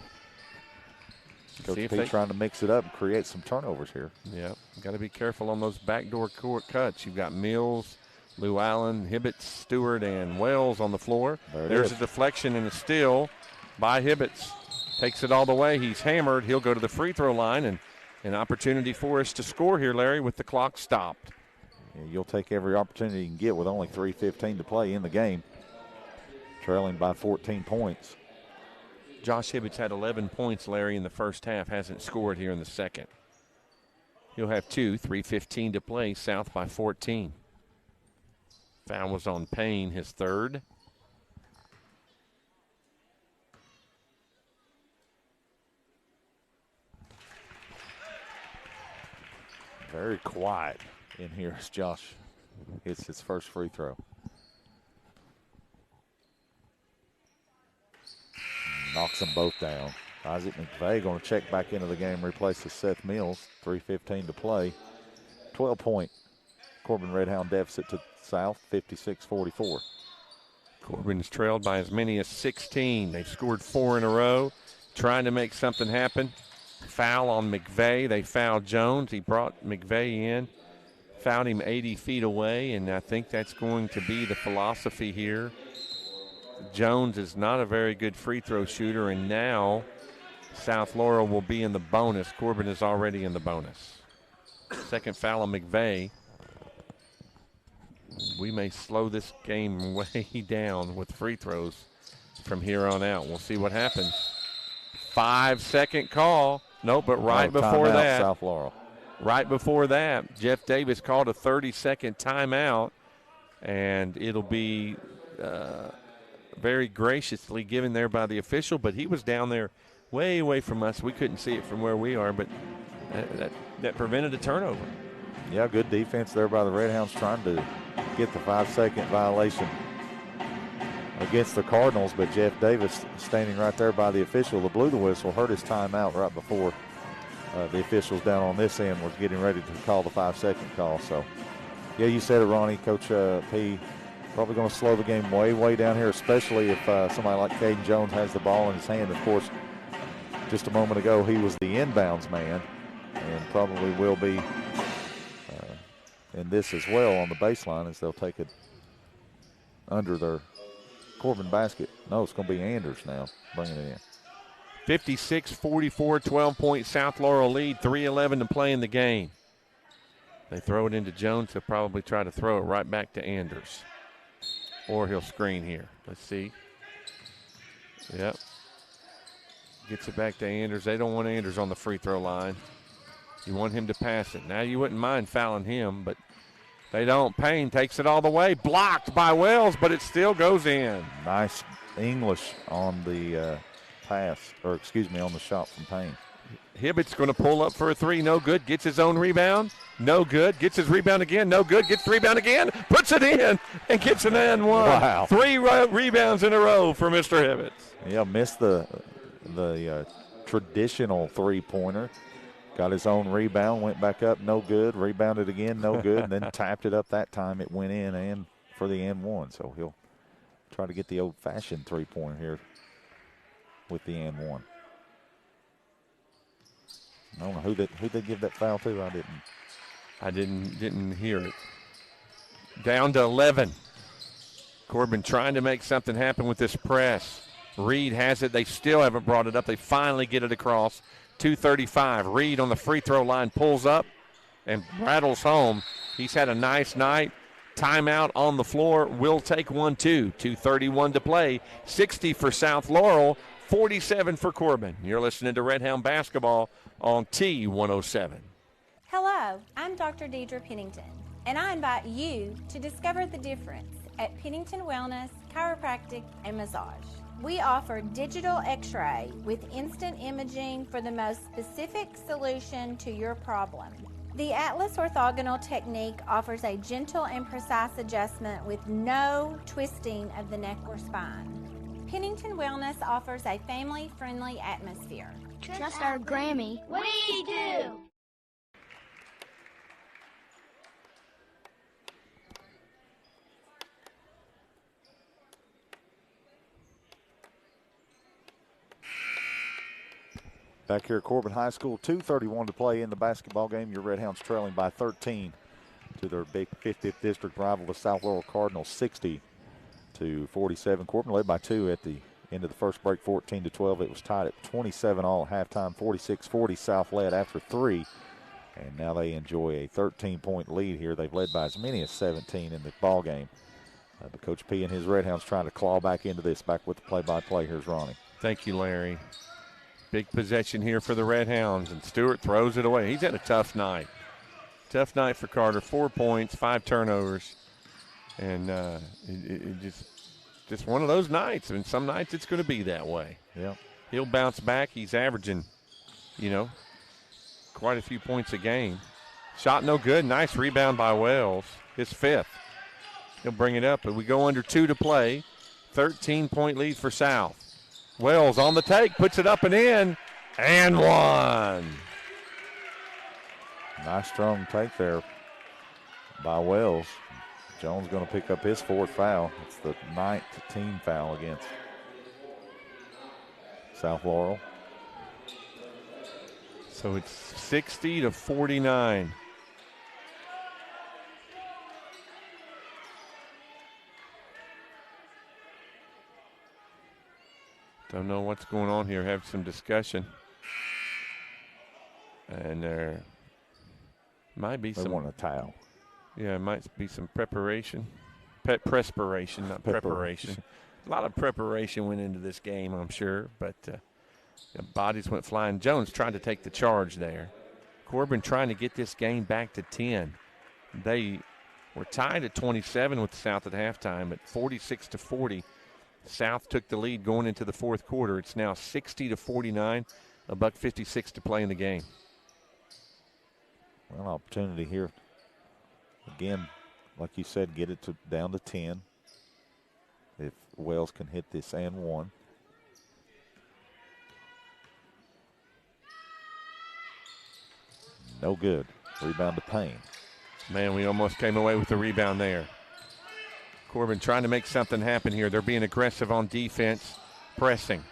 Coach P trying to mix it up and create some turnovers here. Yeah, got to be careful on those backdoor court cuts. You've got Mills, Lou Allen, Hibbets, Stewart, and Wells on the floor. There's a deflection and a steal by Hibbets. Takes it all the way. He's hammered. He'll go to the free throw line, and an opportunity for us to score here, Larry, with the clock stopped. Yeah, you'll take every opportunity you can get with only 3:15 to play in the game. Trailing by 14 points. Josh Hibbets had 11 points, Larry, in the first half. Hasn't scored here in the second. He'll have 2, 3:15 to play. South by 14. Foul was on Payne, his third. Very quiet in here as Josh hits his first free throw. Knocks them both down. Isaac McVeigh going to check back into the game, replaces Seth Mills. 3:15 to play. 12-point Corbin Redhound deficit to South, 56-44. Corbin's trailed by as many as 16. They've scored 4 in a row, trying to make something happen. Foul on McVeigh. They fouled Jones. He brought McVeigh in, fouled him 80 feet away, and I think that's going to be the philosophy here. Jones is not a very good free throw shooter, and now South Laurel will be in the bonus. Corbin is already in the bonus. Second foul on McVeigh. We may slow this game way down with free throws from here on out. We'll see what happens. 5-second call. No, but right before that. South Laurel. right before that, Jeff Davis called a 30-second timeout, and it'll be very graciously given there by the official, but he was down there way away from us. We couldn't see it from where we are, but that prevented a turnover. Yeah, good defense there by the Redhounds trying to get the 5-second violation against the Cardinals, but Jeff Davis standing right there by the official that blew the whistle, heard his timeout right before the officials down on this end was getting ready to call the 5-second call. So, yeah, you said it, Ronnie. Coach P probably going to slow the game way down here, especially if somebody like Caden Jones has the ball in his hand. Of course, just a moment ago, he was the inbounds man and probably will be in this as well on the baseline as they'll take it under their Corbin basket. No, it's going to be Anders now bringing it in. 56-44, 12-point South Laurel lead, 3:11 to play in the game. They throw it into Jones. He'll probably try to throw it right back to Anders. Or he'll screen here. Let's see. Yep. Gets it back to Anders. They don't want Anders on the free throw line. You want him to pass it. Now you wouldn't mind fouling him, but they don't. Payne takes it all the way. Blocked by Wells, but it still goes in. Nice English on the pass, or excuse me, on the shot from Payne. Hibbett's going to pull up for a three. No good. Gets his own rebound. No good. Gets his rebound again. No good. Gets the rebound again. Puts it in and gets an and one. Wow. 3 rebounds in a row for Mr. Hibbett. Yeah, missed the traditional three-pointer. Got his own rebound, went back up, no good. Rebounded again, no good. And then tapped it up that time. It went in and for the and one. So he'll try to get the old-fashioned three-pointer here with the and one. I don't know who they give that foul to. I didn't hear it. Down to 11. Corbin trying to make something happen with this press. Reed has it. They still haven't brought it up. They finally get it across. 2:35. Reed on the free throw line pulls up and rattles home. He's had a nice night. Timeout on the floor. Will take one, too. 2:31 to play. 60 for South Laurel. 47 for Corbin. You're listening to Redhound Basketball on T107. Hello, I'm Dr. Deidre Pennington, and I invite you to discover the difference at Pennington Wellness, Chiropractic, and Massage. We offer digital x-ray with instant imaging for the most specific solution to your problem. The Atlas orthogonal technique offers a gentle and precise adjustment with no twisting of the neck or spine. Pennington Wellness offers a family-friendly atmosphere. Trust our Grammy. We do. Back here at Corbin High School, 2:31 to play in the basketball game. Your Redhounds trailing by 13 to their big 50th district rival, the South Laurel Cardinals, 60-47. Corbin led by 2 at the end of the first break, 14-12. It was tied at 27 all at halftime. 46-40 South led after 3. And now they enjoy a 13-point lead here. They've led by as many as 17 in the ball game. But Coach P and his Redhounds trying to claw back into this. Back with the play-by-play. Here's Ronnie. Thank you, Larry. Big possession here for the Redhounds, and Stewart throws it away. He's had a tough night. Tough night for Carter. 4 points, 5 turnovers. And it just one of those nights. And some nights it's going to be that way. Yeah. He'll bounce back. He's averaging, quite a few points a game. Shot no good. Nice rebound by Wells. His 5th. He'll bring it up, but we go under 2 to play. 13-point lead for South. Wells on the take, puts it up and in, and one. Nice strong take there by Wells. Jones going to pick up his 4th foul. It's the 9th team foul against South Laurel. So it's 60-49. Don't know what's going on here. Have some discussion. And there might be they want a towel. Yeah, it might be some preparation. Perspiration, not preparation. A lot of preparation went into this game, I'm sure. But the bodies went flying. Jones tried to take the charge there. Corbin trying to get this game back to 10. They were tied at 27 with South at halftime at 46-40. South took the lead going into the fourth quarter. It's now 60-49, $1:56 to play in the game. Well, opportunity here. Again, like you said, get it down to 10. If Wells can hit this and one. No good. Rebound to Payne. Man, we almost came away with the rebound there. Corbin trying to make something happen here. They're being aggressive on defense, pressing.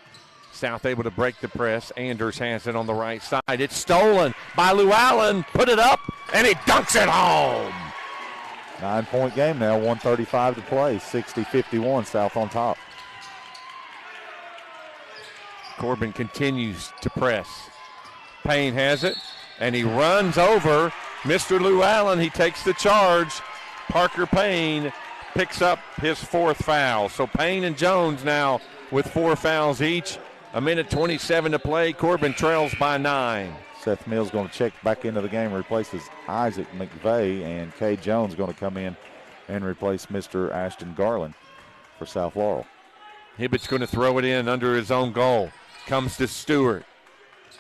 South able to break the press. Anders has it on the right side. It's stolen by Llewellyn. Put it up, and he dunks it home. 9-point game now, 1:35 to play. 60-51, South on top. Corbin continues to press. Payne has it, and he runs over Mr. Llewellyn. He takes the charge. Parker Payne picks up his fourth foul. So Payne and Jones now with 4 fouls each. 1:27 to play. Corbin trails by 9. Seth Mills going to check back into the game, replaces Isaac McVeigh, and Kay Jones going to come in and replace Mr. Ashton Garland for South Laurel. Hibbett's going to throw it in under his own goal. Comes to Stewart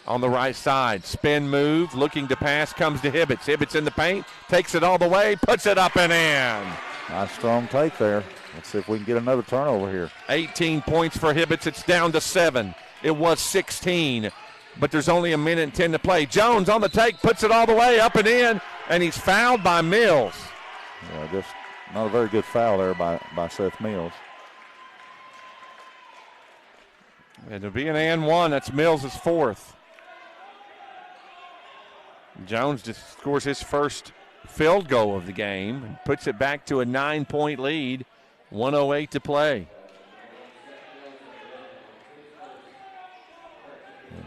on the right side. Spin move, looking to pass, comes to Hibbets. Hibbets in the paint, takes it all the way, puts it up and in. Nice strong take there. Let's see if we can get another turnover here. 18 points for Hibbets. It's down to 7. It was 16, but there's only 1:10 to play. Jones on the take, puts it all the way up and in, and he's fouled by Mills. Yeah, just not a very good foul there by Seth Mills. And to be an and one, that's Mills' fourth. Jones just scores his first field goal of the game and puts it back to a 9-point lead. 1:08 to play.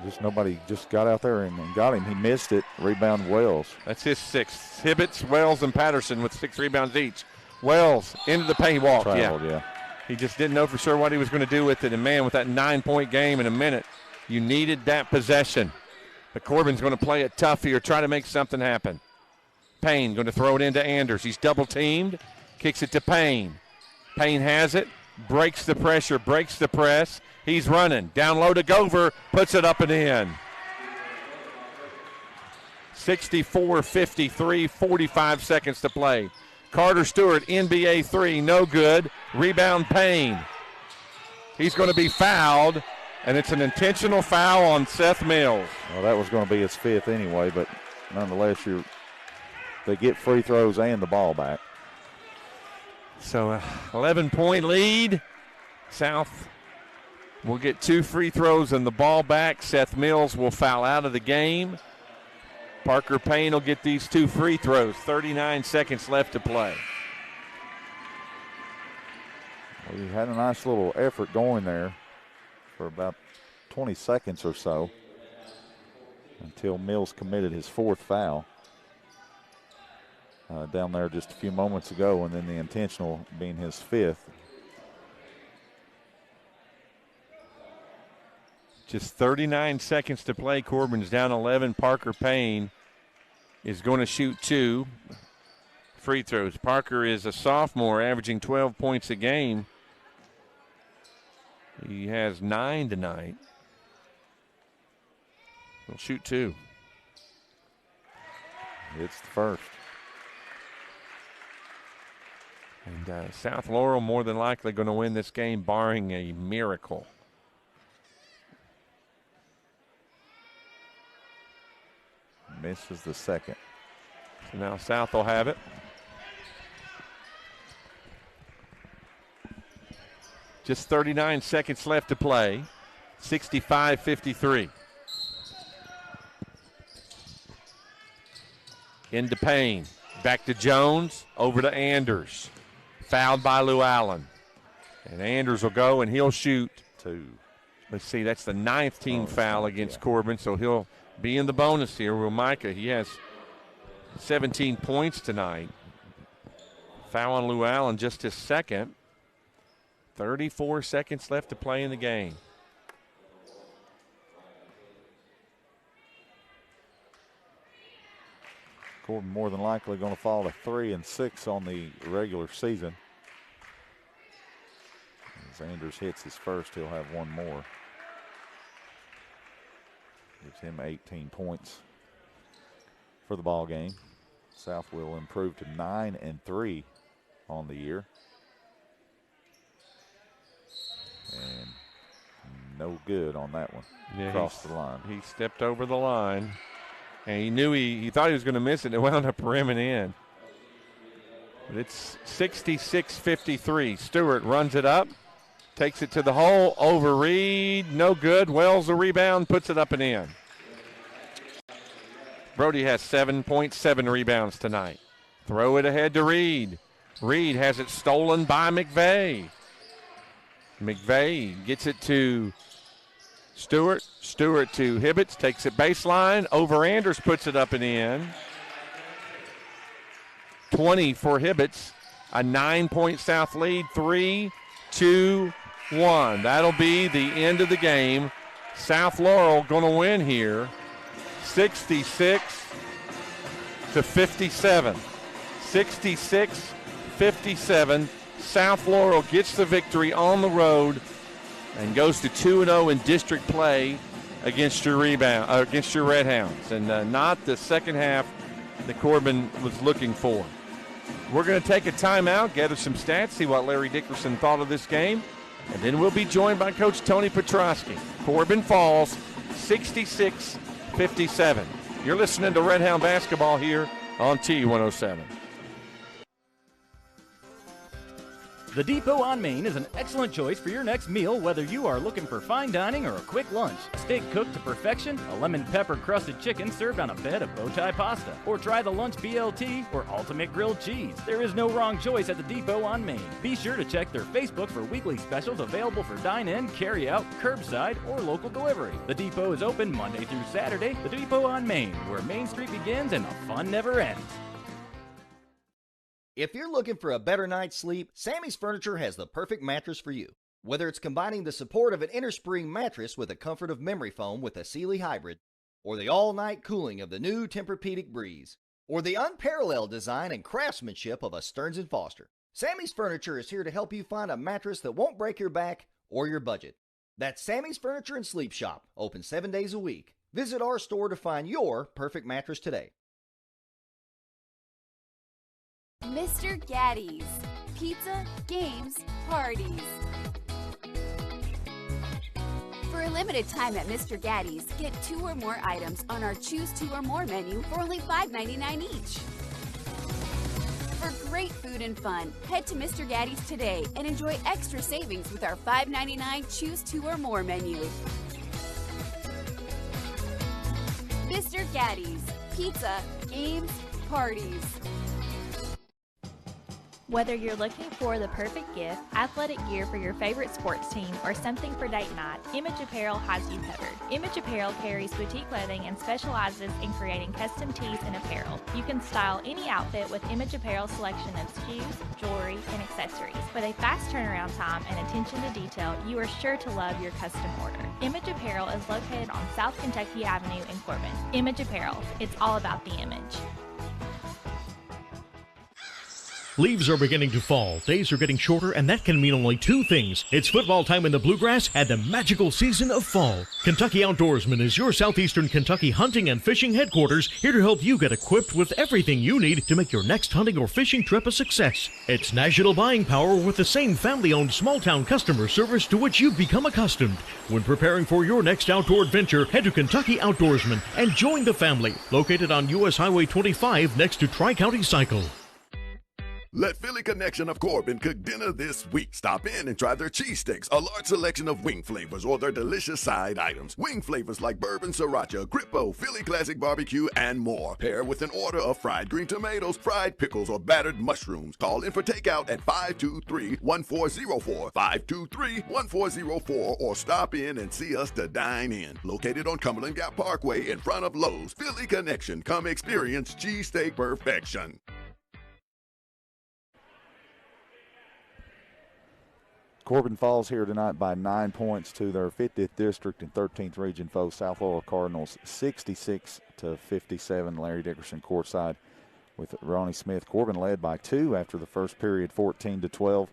Just nobody just got out there and got him. He missed it. Rebound Wells. That's his 6th. Hibbets, Wells, and Patterson with 6 rebounds each. Wells into the paint, walk. Traveled, yeah. He just didn't know for sure what he was going to do with it. And, man, with that 9-point game in a minute, you needed that possession. But Corbin's going to play it tough here, try to make something happen. Payne going to throw it into Anders. He's double-teamed, kicks it to Payne. Payne has it, breaks the pressure, breaks the press. He's running. Down low to Gover, puts it up and in. 64-53, 45 seconds to play. Carter Stewart, NBA 3, no good. Rebound Payne. He's going to be fouled, and it's an intentional foul on Seth Mills. Well, that was going to be his 5th anyway, but nonetheless, they get free throws and the ball back. So 11-point lead. South will get 2 free throws and the ball back. Seth Mills will foul out of the game. Parker Payne will get these 2 free throws. 39 seconds left to play. Well, he had a nice little effort going there for about 20 seconds or so until Mills committed his 4th foul. Down there just a few moments ago, and then the intentional being his 5th. Just 39 seconds to play. Corbin's down 11. Parker Payne is going to shoot 2 free throws. Parker is a sophomore, averaging 12 points a game. He has 9 tonight. He'll shoot 2. It's the first. And South Laurel more than likely going to win this game, barring a miracle. Misses the second. So now South will have it. Just 39 seconds left to play. 65-53. Into Payne. Back to Jones. Over to Anders. Fouled by Llewellyn. And Anders will go and he'll shoot 2. Let's see, that's the 9th team foul against Corbin, so he'll be in the bonus here. Will Micah, he has 17 points tonight. Foul on Llewellyn, just his 2nd. 34 seconds left to play in the game. Corbin more than likely going to fall to 3-6 on the regular season. As Anders hits his first, he'll have one more. Gives him 18 points for the ball game. South will improve to 9-3 on the year. And no good on that one. Yeah, across the line. He stepped over the line, and he knew he thought he was going to miss it, and it wound up rimming in. But it's 66-53. Stewart runs it up, takes it to the hole, over Reed, no good. Wells the rebound, puts it up and in. Brody has 7.7 rebounds tonight. Throw it ahead to Reed. Reed has it stolen by McVeigh. McVeigh gets it to Stewart. Stewart to Hibbets, takes it baseline. Over Anders, puts it up and in. 20 for Hibbets. A 9-point South lead. 3, 2, 1. That'll be the end of the game. South Laurel going to win here. 66-57. 66-57. South Laurel gets the victory on the road and goes to 2-0 in district play against your Redhounds, and not the second half that Corbin was looking for. We're going to take a timeout, gather some stats, see what Larry Dickerson thought of this game, and then we'll be joined by Coach Tony Petrosky. Corbin falls 66-57. You're listening to Redhound basketball here on T107. The Depot on Main is an excellent choice for your next meal, whether you are looking for fine dining or a quick lunch. Steak cooked to perfection, a lemon pepper crusted chicken served on a bed of bow tie pasta, or try the lunch BLT or ultimate grilled cheese. There is no wrong choice at the Depot on Main. Be sure to check their Facebook for weekly specials available for dine-in, carry-out, curbside, or local delivery. The Depot is open Monday through Saturday. The Depot on Main, where Main Street begins and the fun never ends. If you're looking for a better night's sleep, Sammy's Furniture has the perfect mattress for you. Whether it's combining the support of an innerspring mattress with the comfort of memory foam with a Sealy hybrid, or the all-night cooling of the new Tempur-Pedic Breeze, or the unparalleled design and craftsmanship of a Stearns & Foster, Sammy's Furniture is here to help you find a mattress that won't break your back or your budget. That's Sammy's Furniture and Sleep Shop, open 7 days a week. Visit our store to find your perfect mattress today. Mr. Gaddy's. Pizza, games, parties. For a limited time at Mr. Gaddy's, get 2 or more items on our Choose 2 or More menu for only $5.99 each. For great food and fun, head to Mr. Gaddy's today and enjoy extra savings with our $5.99 Choose 2 or More menu. Mr. Gaddy's. Pizza, games, parties. Whether you're looking for the perfect gift, athletic gear for your favorite sports team, or something for date night, Image Apparel has you covered. Image Apparel carries boutique clothing and specializes in creating custom tees and apparel. You can style any outfit with Image Apparel's selection of shoes, jewelry, and accessories. With a fast turnaround time and attention to detail, you are sure to love your custom order. Image Apparel is located on South Kentucky Avenue in Corbin. Image Apparel, it's all about the image. Leaves are beginning to fall, days are getting shorter, and that can mean only two things. It's football time in the Bluegrass and the magical season of fall. Kentucky Outdoorsman is your southeastern Kentucky hunting and fishing headquarters, here to help you get equipped with everything you need to make your next hunting or fishing trip a success. It's national buying power with the same family-owned small-town customer service to which you've become accustomed. When preparing for your next outdoor adventure, head to Kentucky Outdoorsman and join the family, located on U.S. Highway 25 next to Tri-County Cycle. Let Philly Connection of Corbin cook dinner this week. Stop in and try their cheesesteaks, a large selection of wing flavors, or their delicious side items. Wing flavors like bourbon sriracha, grippo, Philly classic barbecue, and more. Pair with an order of fried green tomatoes, fried pickles, or battered mushrooms. Call in for takeout at 523-1404, 523-1404, or stop in and see us to dine in. Located on Cumberland Gap Parkway in front of Lowe's. Philly Connection. Come experience cheesesteak perfection. Corbin falls here tonight by 9 points to their 50th district and 13th region foe, South Laurel Cardinals, 66-57. Larry Dickerson courtside with Ronnie Smith. Corbin led by 2 after the first period, 14-12.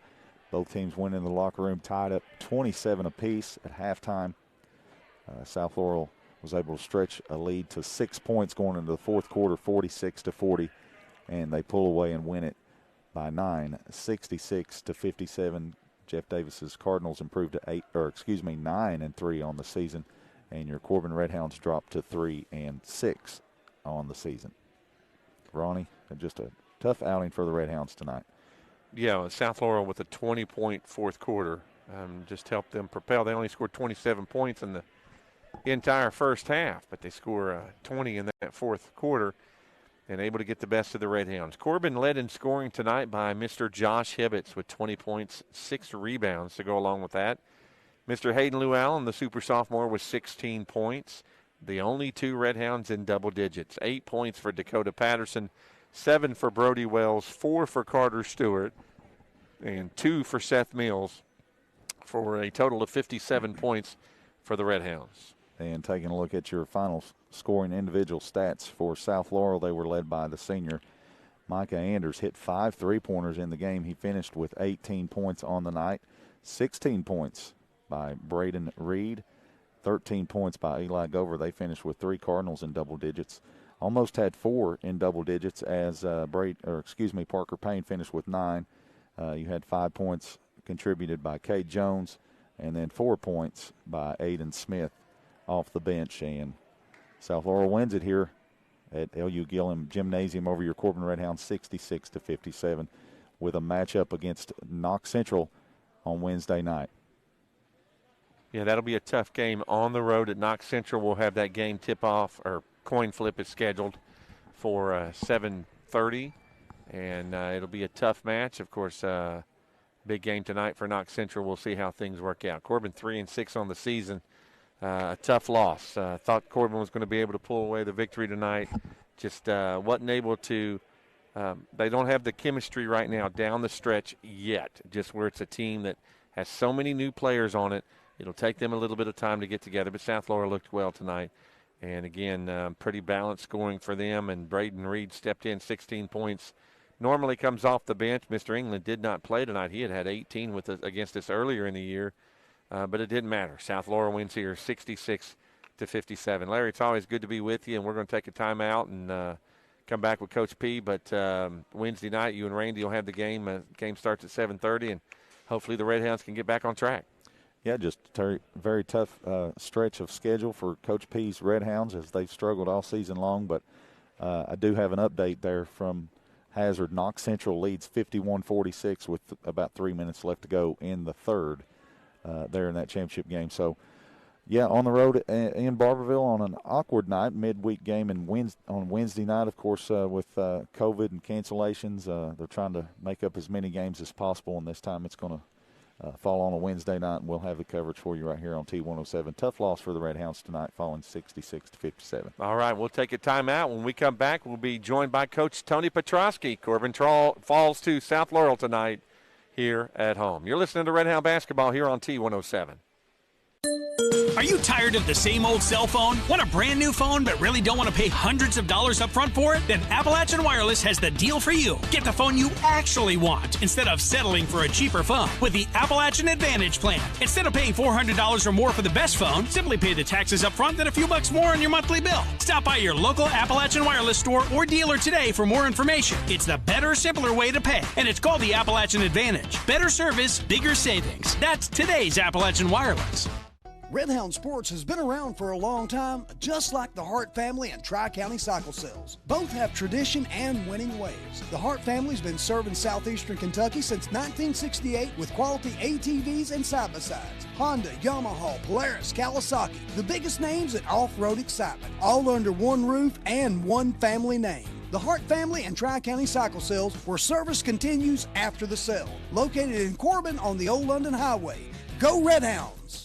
Both teams went in the locker room tied up 27 apiece at halftime. South Laurel was able to stretch a lead to 6 points going into the fourth quarter, 46-40, and they pull away and win it by 9, 66-57. Jeff Davis's Cardinals improved to 9-3 on the season, and your Corbin Redhounds dropped to 3-6 on the season. Ronnie, just a tough outing for the Redhounds tonight. Yeah, South Laurel with a 20-point fourth quarter just helped them propel. They only scored 27 points in the entire first half, but they score 20 in that fourth quarter and able to get the best of the Redhounds. Corbin led in scoring tonight by Mr. Josh Hibbets with 20 points, 6 rebounds to go along with that. Mr. Hayden Llewellyn, the super sophomore, with 16 points. The only 2 Redhounds in double digits. 8 points for Dakota Patterson, 7 for Brody Wells, 4 for Carter Stewart, and 2 for Seth Mills for a total of 57 points for the Redhounds. And taking a look at your final scoring individual stats for South Laurel, they were led by the senior Micah Anders. Hit 5 3-pointers in the game. He finished with 18 points on the night. 16 points by Braden Reed. 13 points by Eli Gover. They finished with 3 Cardinals in double digits. Almost had 4 in double digits as Parker Payne finished with 9. You had 5 points contributed by Cade Jones, and then 4 points by Aiden Smith off the bench. And South Laurel wins it here at LU Gillum Gymnasium over your Corbin Redhounds 66-57 with a matchup against Knox Central on Wednesday night. Yeah, that'll be a tough game on the road at Knox Central. We'll have that game tip-off, or coin flip is scheduled for 7:30, and it'll be a tough match. Of course, big game tonight for Knox Central. We'll see how things work out. Corbin 3-6 on the season. A tough loss. Thought Corbin was going to be able to pull away the victory tonight. Just wasn't able to. They don't have the chemistry right now down the stretch yet, just where it's a team that has so many new players on it. It'll take them a little bit of time to get together, but South Laurel looked well tonight. And, again, pretty balanced scoring for them, and Braden Reed stepped in 16 points. Normally comes off the bench. Mr. England did not play tonight. He had 18 against us earlier in the year. But it didn't matter. South Laurel wins here 66-57. Larry, it's always good to be with you, and we're going to take a timeout and come back with Coach P. But Wednesday night, you and Randy will have the game. Game starts at 7:30, and hopefully the Redhounds can get back on track. Yeah, just a very tough stretch of schedule for Coach P's Redhounds as they've struggled all season long. But I do have an update there from Hazard. Knox Central leads 51-46 with about 3 minutes left to go in the third. There in that championship game. So, yeah, on the road in Barberville on an awkward night, midweek game on Wednesday night, of course, with COVID and cancellations. They're trying to make up as many games as possible, and this time it's going to fall on a Wednesday night, and we'll have the coverage for you right here on T107. Tough loss for the Redhounds tonight, falling 66-57. All right, we'll take a timeout. When we come back, we'll be joined by Coach Tony Petrosky. Corbin falls to South Laurel tonight here at home. You're listening to Redhound Basketball here on T107. Are you tired of the same old cell phone? Want a brand new phone but really don't want to pay hundreds of dollars up front for it? Then Appalachian Wireless has the deal for you. Get the phone you actually want instead of settling for a cheaper phone with the Appalachian Advantage plan. Instead of paying $400 or more for the best phone, simply pay the taxes up front and a few bucks more on your monthly bill. Stop by your local Appalachian Wireless store or dealer today for more information. It's the better, simpler way to pay, and it's called the Appalachian Advantage. Better service, bigger savings. That's today's Appalachian Wireless. Redhound Sports has been around for a long time, just like the Hart family and Tri-County Cycle Sales. Both have tradition and winning ways. The Hart family's been serving southeastern Kentucky since 1968 with quality ATVs and side-by-sides. Honda, Yamaha, Polaris, Kawasaki, the biggest names in off-road excitement, all under one roof and one family name. The Hart family and Tri-County Cycle Sales, where service continues after the sale. Located in Corbin on the Old London Highway. Go Redhounds!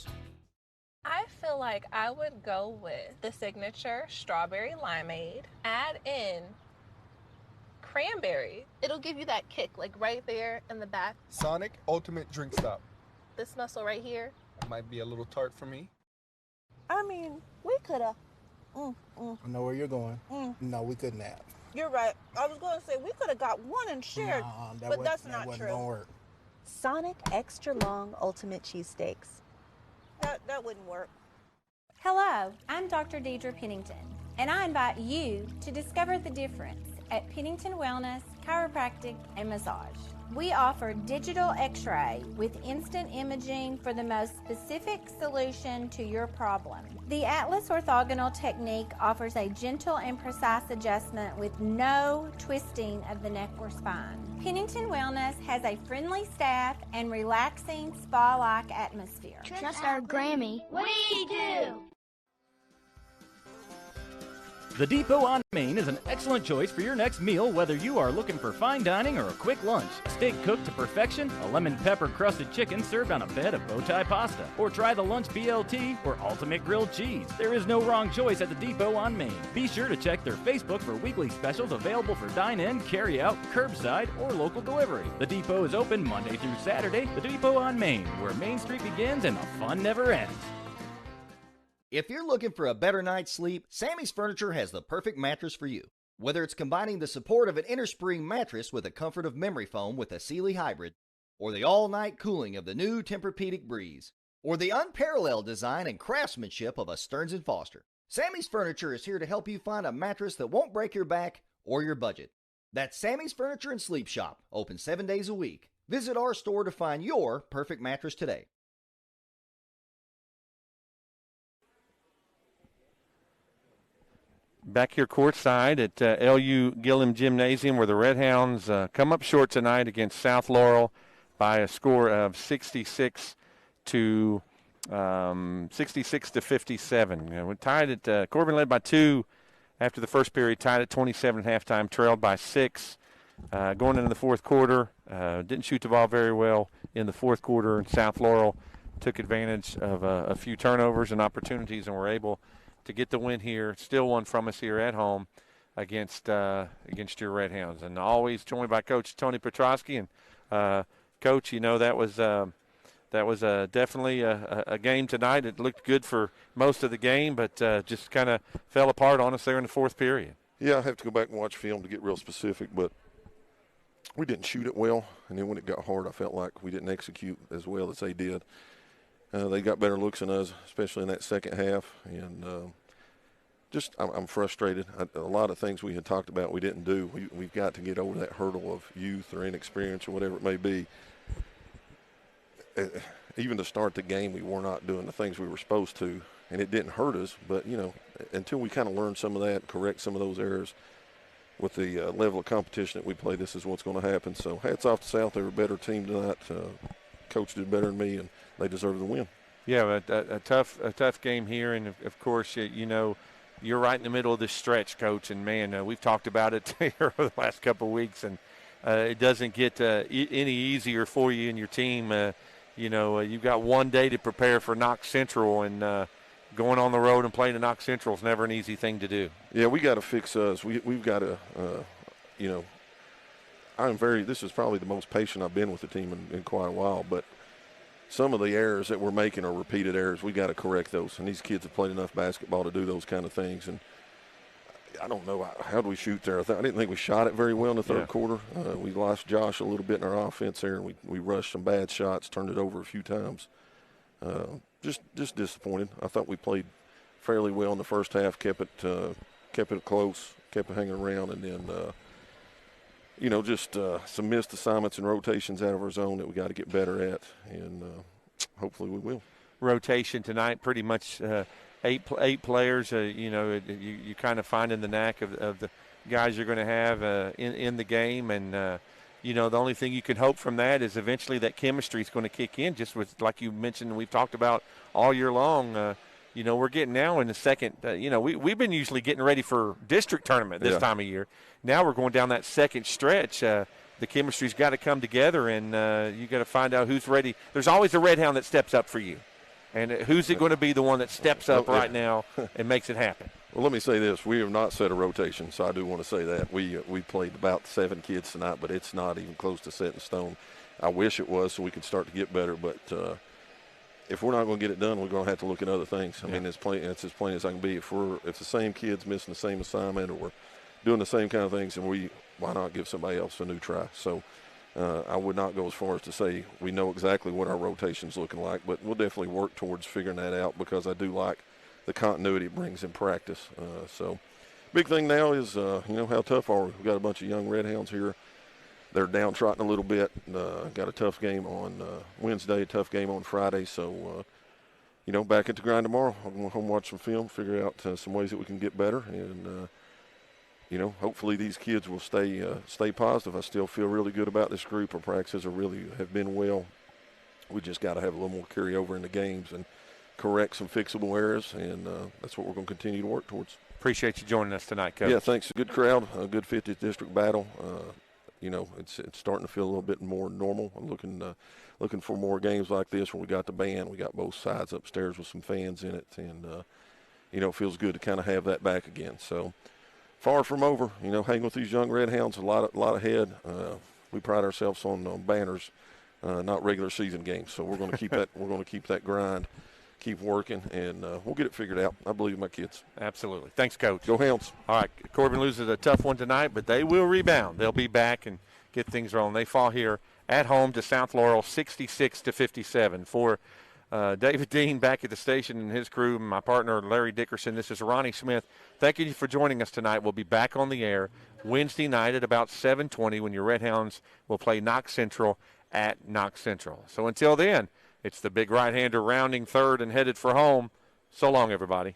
I feel like I would go with the signature strawberry limeade. Add in cranberry. It'll give you that kick, like right there in the back. Sonic Ultimate Drink Stop. This muscle right here. That might be a little tart for me. I mean, we could have. I know where you're going. No, we couldn't have. You're right. I was going to say we could have got one and shared, but that's not wasn't true. gonna work. Sonic Extra Long Ultimate Cheesesteaks. That wouldn't work. Hello, I'm Dr. Deidre Pennington, and I invite you to discover the difference at Pennington Wellness, Chiropractic, and Massage. We offer digital x-ray with instant imaging for the most specific solution to your problem. The Atlas orthogonal technique offers a gentle and precise adjustment with no twisting of the neck or spine. Pennington Wellness has a friendly staff and relaxing spa-like atmosphere. Trust our Grammy. We do. The Depot on Main is an excellent choice for your next meal, whether you are looking for fine dining or a quick lunch. Steak cooked to perfection, a lemon pepper crusted chicken served on a bed of bow tie pasta, or try the lunch BLT or ultimate grilled cheese. There is no wrong choice at the Depot on Main. Be sure to check their Facebook for weekly specials available for dine-in, carry-out, curbside, or local delivery. The Depot is open Monday through Saturday. The Depot on Main, where Main Street begins and the fun never ends. If you're looking for a better night's sleep, Sammy's Furniture has the perfect mattress for you. Whether it's combining the support of an innerspring mattress with the comfort of memory foam with a Sealy hybrid, or the all-night cooling of the new Tempur-Pedic Breeze, or the unparalleled design and craftsmanship of a Stearns & Foster, Sammy's Furniture is here to help you find a mattress that won't break your back or your budget. That's Sammy's Furniture and Sleep Shop, open 7 days a week. Visit our store to find your perfect mattress today. Back here courtside at LU Gillum Gymnasium, where the Redhounds come up short tonight against South Laurel by a score of 66 to 57. We're tied at Corbin led by 2 after the first period, tied at 27 at halftime, trailed by 6. Going into the fourth quarter, didn't shoot the ball very well in the fourth quarter, and South Laurel took advantage of a few turnovers and opportunities and were able to get the win here. Still one from us here at home against your Redhounds, and always joined by Coach Tony Petrosky. And Coach, you know that was definitely a game tonight. It looked good for most of the game, but just kind of fell apart on us there in the fourth period. Yeah, I have to go back and watch film to get real specific, but we didn't shoot it well, and then when it got hard, I felt like we didn't execute as well as they did. They got better looks than us, especially in that second half, and I'm frustrated. A lot of things we had talked about we didn't do. We've got to get over that hurdle of youth or inexperience or whatever it may be. Even to start the game, we were not doing the things we were supposed to, and it didn't hurt us. But, until we kind of learn some of that, correct some of those errors with the level of competition that we play, this is what's going to happen. So hats off to South. They were a better team tonight. Coach did better than me, and they deserve the win. Yeah, a tough game here, and of course, you're right in the middle of this stretch, Coach. And man, we've talked about it here over the last couple of weeks, and it doesn't get any easier for you and your team. You've got one day to prepare for Knox Central, and going on the road and playing to Knox Central is never an easy thing to do. Yeah, we got to fix us. We've got to, this is probably the most patient I've been with the team in quite a while, but some of the errors that we're making are repeated errors. We got to correct those, and these kids have played enough basketball to do those kind of things. And I don't know, how do we shoot there? I didn't think we shot it very well in the third quarter. We lost Josh a little bit in our offense there, and we rushed some bad shots, turned it over a few times. Just disappointed. I thought we played fairly well in the first half, kept it close, kept it hanging around, and then some missed assignments and rotations out of our zone that we got to get better at, and hopefully we will. Rotation tonight, pretty much eight players. You kind of finding the knack of the guys you're going to have in the game, and the only thing you can hope from that is eventually that chemistry is going to kick in. Just with, like you mentioned, we've talked about all year long. We're getting now in the second. We've been usually getting ready for district tournament this time of year. Now we're going down that second stretch. The chemistry's got to come together, and you got to find out who's ready. There's always a Redhound that steps up for you, and who's it going to be the one that steps up right now and makes it happen? Well, let me say this: we have not set a rotation, so I do want to say that we played about 7 kids tonight, but it's not even close to set in stone. I wish it was, so we could start to get better, but. If we're not going to get it done, we're going to have to look at other things. I mean, it's as plain as I can be. If the same kid's missing the same assignment, or doing the same kind of things, and why not give somebody else a new try? So I would not go as far as to say we know exactly what our rotation's looking like, but we'll definitely work towards figuring that out because I do like the continuity it brings in practice. So big thing now is, how tough are we? We've got a bunch of young Redhounds here. They're downtrodden a little bit. Got a tough game on Wednesday, a tough game on Friday. So, back at the grind tomorrow. I'm going to home watch some film, figure out some ways that we can get better. And, hopefully these kids will stay positive. I still feel really good about this group. Our practices have been well. We just got to have a little more carryover in the games and correct some fixable errors, and that's what we're going to continue to work towards. Appreciate you joining us tonight, Coach. Yeah, thanks. A good crowd, a good 50th District battle. It's starting to feel a little bit more normal. I'm looking for more games like this where we got the band, we got both sides upstairs with some fans in it, and it feels good to kind of have that back again. So far from over. Hang with these young Redhounds, a lot ahead. We pride ourselves on banners, not regular season games. So we're going to keep that. We're going to keep that grind, keep working, and we'll get it figured out. I believe in my kids. Absolutely. Thanks, Coach. Go Hounds. All right, Corbin loses a tough one tonight, but they will rebound. They'll be back and get things rolling. They fall here at home to South Laurel, 66-57. For David Dean back at the station and his crew, my partner Larry Dickerson, this is Ronnie Smith. Thank you for joining us tonight. We'll be back on the air Wednesday night at about 7:20 when your Redhounds will play Knox Central at Knox Central. So until then, it's the big right-hander rounding third and headed for home. So long, everybody.